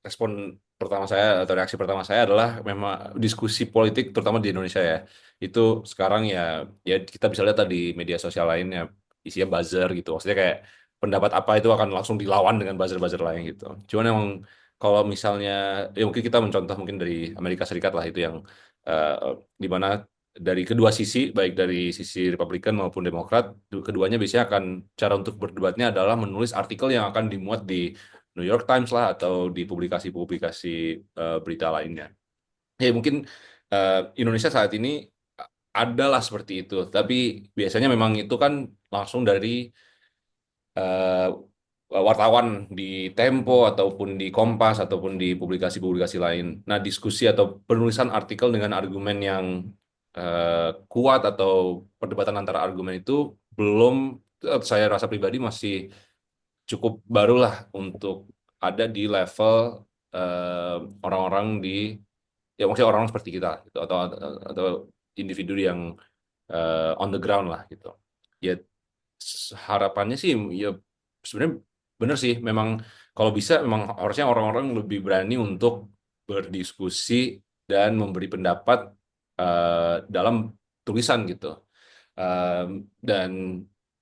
respon pertama saya atau reaksi pertama saya adalah memang diskusi politik terutama di Indonesia ya. Itu sekarang ya kita bisa lihat tadi media sosial lainnya isinya buzzer gitu. Maksudnya kayak pendapat apa itu akan langsung dilawan dengan buzzer-buzzer lain gitu. Cuman emang kalau misalnya ya mungkin kita mencontoh mungkin dari Amerika Serikat lah itu yang eh, di mana dari kedua sisi, baik dari sisi Republikan maupun Demokrat, keduanya biasanya akan cara untuk berdebatnya adalah menulis artikel yang akan dimuat di New York Times lah atau di publikasi-publikasi berita lainnya. Ya mungkin Indonesia saat ini adalah seperti itu, tapi biasanya memang itu kan langsung dari eh, wartawan di Tempo ataupun di Kompas ataupun di publikasi-publikasi lain. Nah, diskusi atau penulisan artikel dengan argumen yang kuat atau perdebatan antara argumen itu belum saya rasa pribadi masih cukup barulah untuk ada di level eh, orang-orang di ya maksudnya orang-orang seperti kita gitu atau individu yang on the ground lah gitu. Ya harapannya sih ya sebenarnya benar sih memang kalau bisa memang harusnya orang-orang lebih berani untuk berdiskusi dan memberi pendapat dalam tulisan gitu. Dan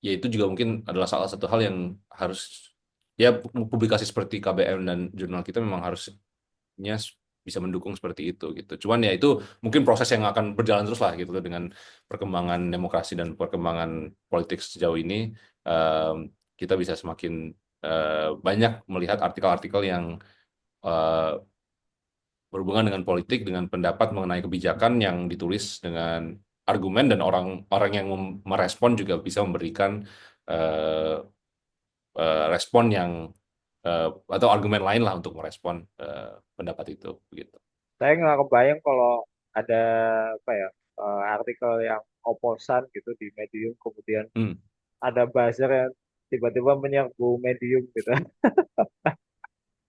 ya itu juga mungkin adalah salah satu hal yang harus ya publikasi seperti KBM dan jurnal kita memang harusnya bisa mendukung seperti itu gitu. Cuman ya itu mungkin proses yang akan berjalan terus lah gitu dengan perkembangan demokrasi dan perkembangan politik sejauh ini em, kita bisa semakin banyak melihat artikel-artikel yang eh, berhubungan dengan politik, dengan pendapat mengenai kebijakan yang ditulis dengan argumen dan orang-orang yang merespon juga bisa memberikan eh, respon yang eh, atau argumen lain lah untuk merespon pendapat itu begitu. Saya nggak kebayang kalau ada apa ya, artikel yang oposan gitu di Medium, kemudian Hmm. ada buzzer yang tiba-tiba menyerbu Medium gitu.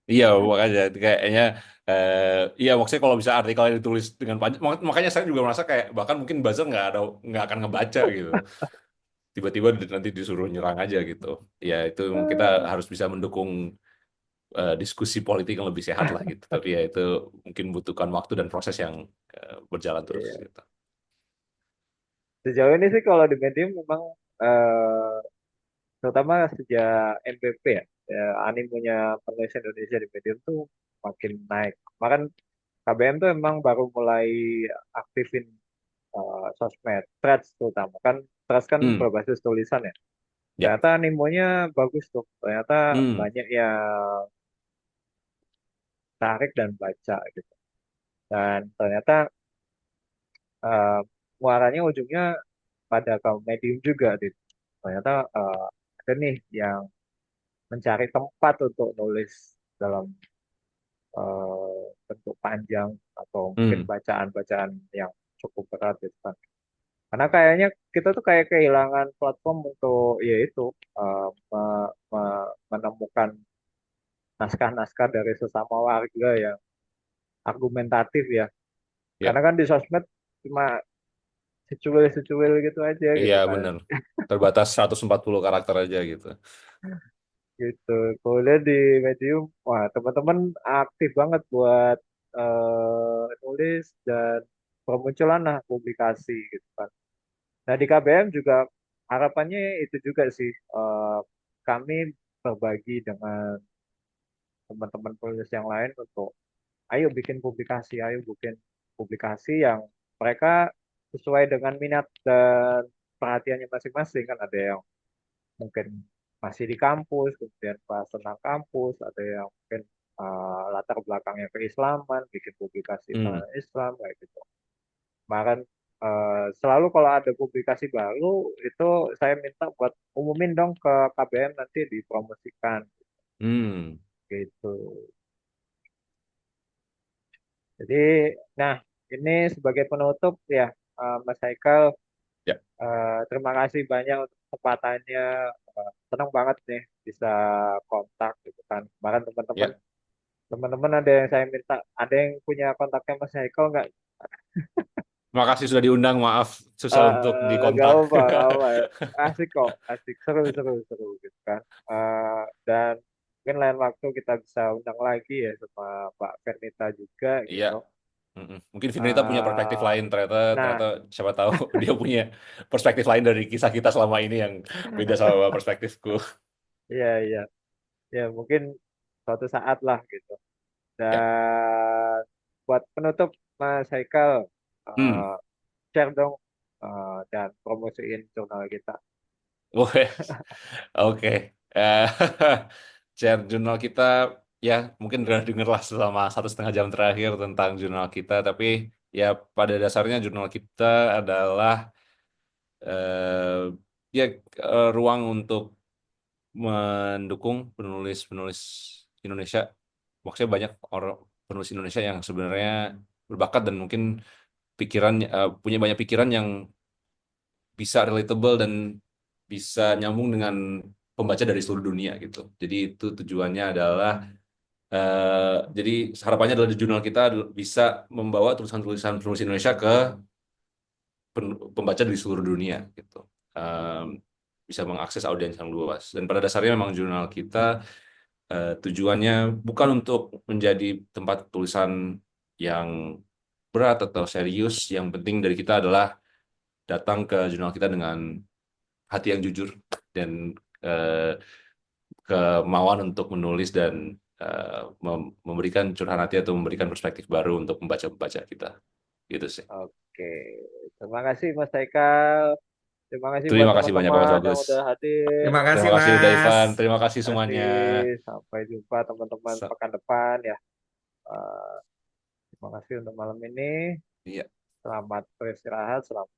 Iya, makanya kayaknya iya maksudnya kalau bisa artikelnya ditulis dengan panjang, makanya saya juga merasa kayak bahkan mungkin buzzer nggak akan ngebaca gitu. Tiba-tiba nanti disuruh nyerang aja gitu. Ya itu kita harus bisa mendukung diskusi politik yang lebih sehat lah gitu. Tapi ya itu mungkin butuhkan waktu dan proses yang berjalan terus Iya. gitu. Sejauh ini sih kalau di Medium memang eh, terutama sejak MPP ya, animenya penulis Indonesia di Medium tuh makin naik. Kemarin KBM tuh emang baru mulai aktifin sosmed, Threads terutama kan. Threads kan Hmm, berbasis tulisan ya. ya. Ternyata animonya bagus tuh. Ternyata Hmm, banyak yang tarik dan baca gitu. Dan ternyata eh, muaranya ujungnya pada kaum medium juga gitu. Ternyata ada nih yang mencari tempat untuk nulis dalam bentuk panjang atau mungkin hmm, bacaan-bacaan yang cukup berat gitu kan. Karena kayaknya kita tuh kayak kehilangan platform untuk ya itu menemukan naskah-naskah dari sesama warga yang argumentatif ya. ya. Karena kan di sosmed cuma secuil-secuil gitu aja Iya gitu kan. benar. Terbatas 140 karakter aja gitu. Gitu. Kemudian di Medium, wah teman-teman aktif banget buat nulis dan bermunculan lah publikasi gitu kan. Nah di KBM juga harapannya itu juga sih, kami berbagi dengan teman-teman penulis yang lain untuk ayo bikin publikasi yang mereka sesuai dengan minat dan perhatiannya masing-masing kan. Ada yang mungkin masih di kampus, kemudian bahas tentang kampus, ada yang mungkin latar belakangnya keislaman, bikin publikasi Hmm, tentang Islam kayak gitu. Kemarin selalu kalau ada publikasi baru itu saya minta buat umumin dong ke KBM nanti dipromosikan Hmm. gitu. Jadi, nah ini sebagai penutup ya, Mas Haikal, Ya. terima kasih banyak untuk kesempatannya. Senang banget nih bisa kontak gitu kan. Kemarin teman-teman Ya. teman-teman ada yang saya minta, ada yang punya kontaknya Mas Haikal nggak? Makasih sudah diundang. Maaf, susah untuk Nggak dikontak. apa, nggak apa. Asik kok, asik, seru, seru, seru gitu kan. Dan mungkin lain waktu kita bisa undang lagi ya sama Pak Fernita juga Iya. gitu. Mm-mm. Mungkin Firnita punya perspektif Eh, lain. Ternyata, nah, ternyata siapa tahu dia punya perspektif lain dari kisah kita selama ini yang beda sama perspektifku. iya, iya, ya mungkin suatu saat lah gitu. Ya. Dan buat penutup Mas Haikal, Hmm. eh, share dong dan promosiin jurnal kita. Oke. Oke. Eh, Share jurnal kita, ya mungkin udah denger lah selama 1,5 jam terakhir tentang jurnal kita. Tapi ya pada dasarnya jurnal kita adalah eh, ya ruang untuk mendukung penulis-penulis Indonesia. Maksudnya banyak orang penulis Indonesia yang sebenarnya berbakat dan mungkin punya banyak pikiran yang bisa relatable dan bisa nyambung dengan pembaca dari seluruh dunia gitu. Jadi itu tujuannya adalah jadi harapannya adalah di jurnal kita bisa membawa tulisan-tulisan penulis Indonesia ke pembaca dari seluruh dunia gitu. Em, Bisa mengakses audiens yang luas. Dan pada dasarnya memang jurnal kita tujuannya bukan untuk menjadi tempat tulisan yang berat atau serius. Yang penting dari kita adalah datang ke jurnal kita dengan hati yang jujur dan eh, kemauan untuk menulis dan memberikan curahan hati atau memberikan perspektif baru untuk membaca-membaca kita. Gitu sih. Oke, terima kasih Mas Haikal. Terima kasih buat Terima kasih banyak Mas teman-teman yang Bagus. udah hadir. Terima kasih, Terima kasih udah Mas. Ivan. Terima kasih Terima semuanya. kasih. Sampai jumpa teman-teman Sa- pekan depan ya. Eh, Terima kasih untuk malam ini. Iya. Selamat beristirahat. Selamat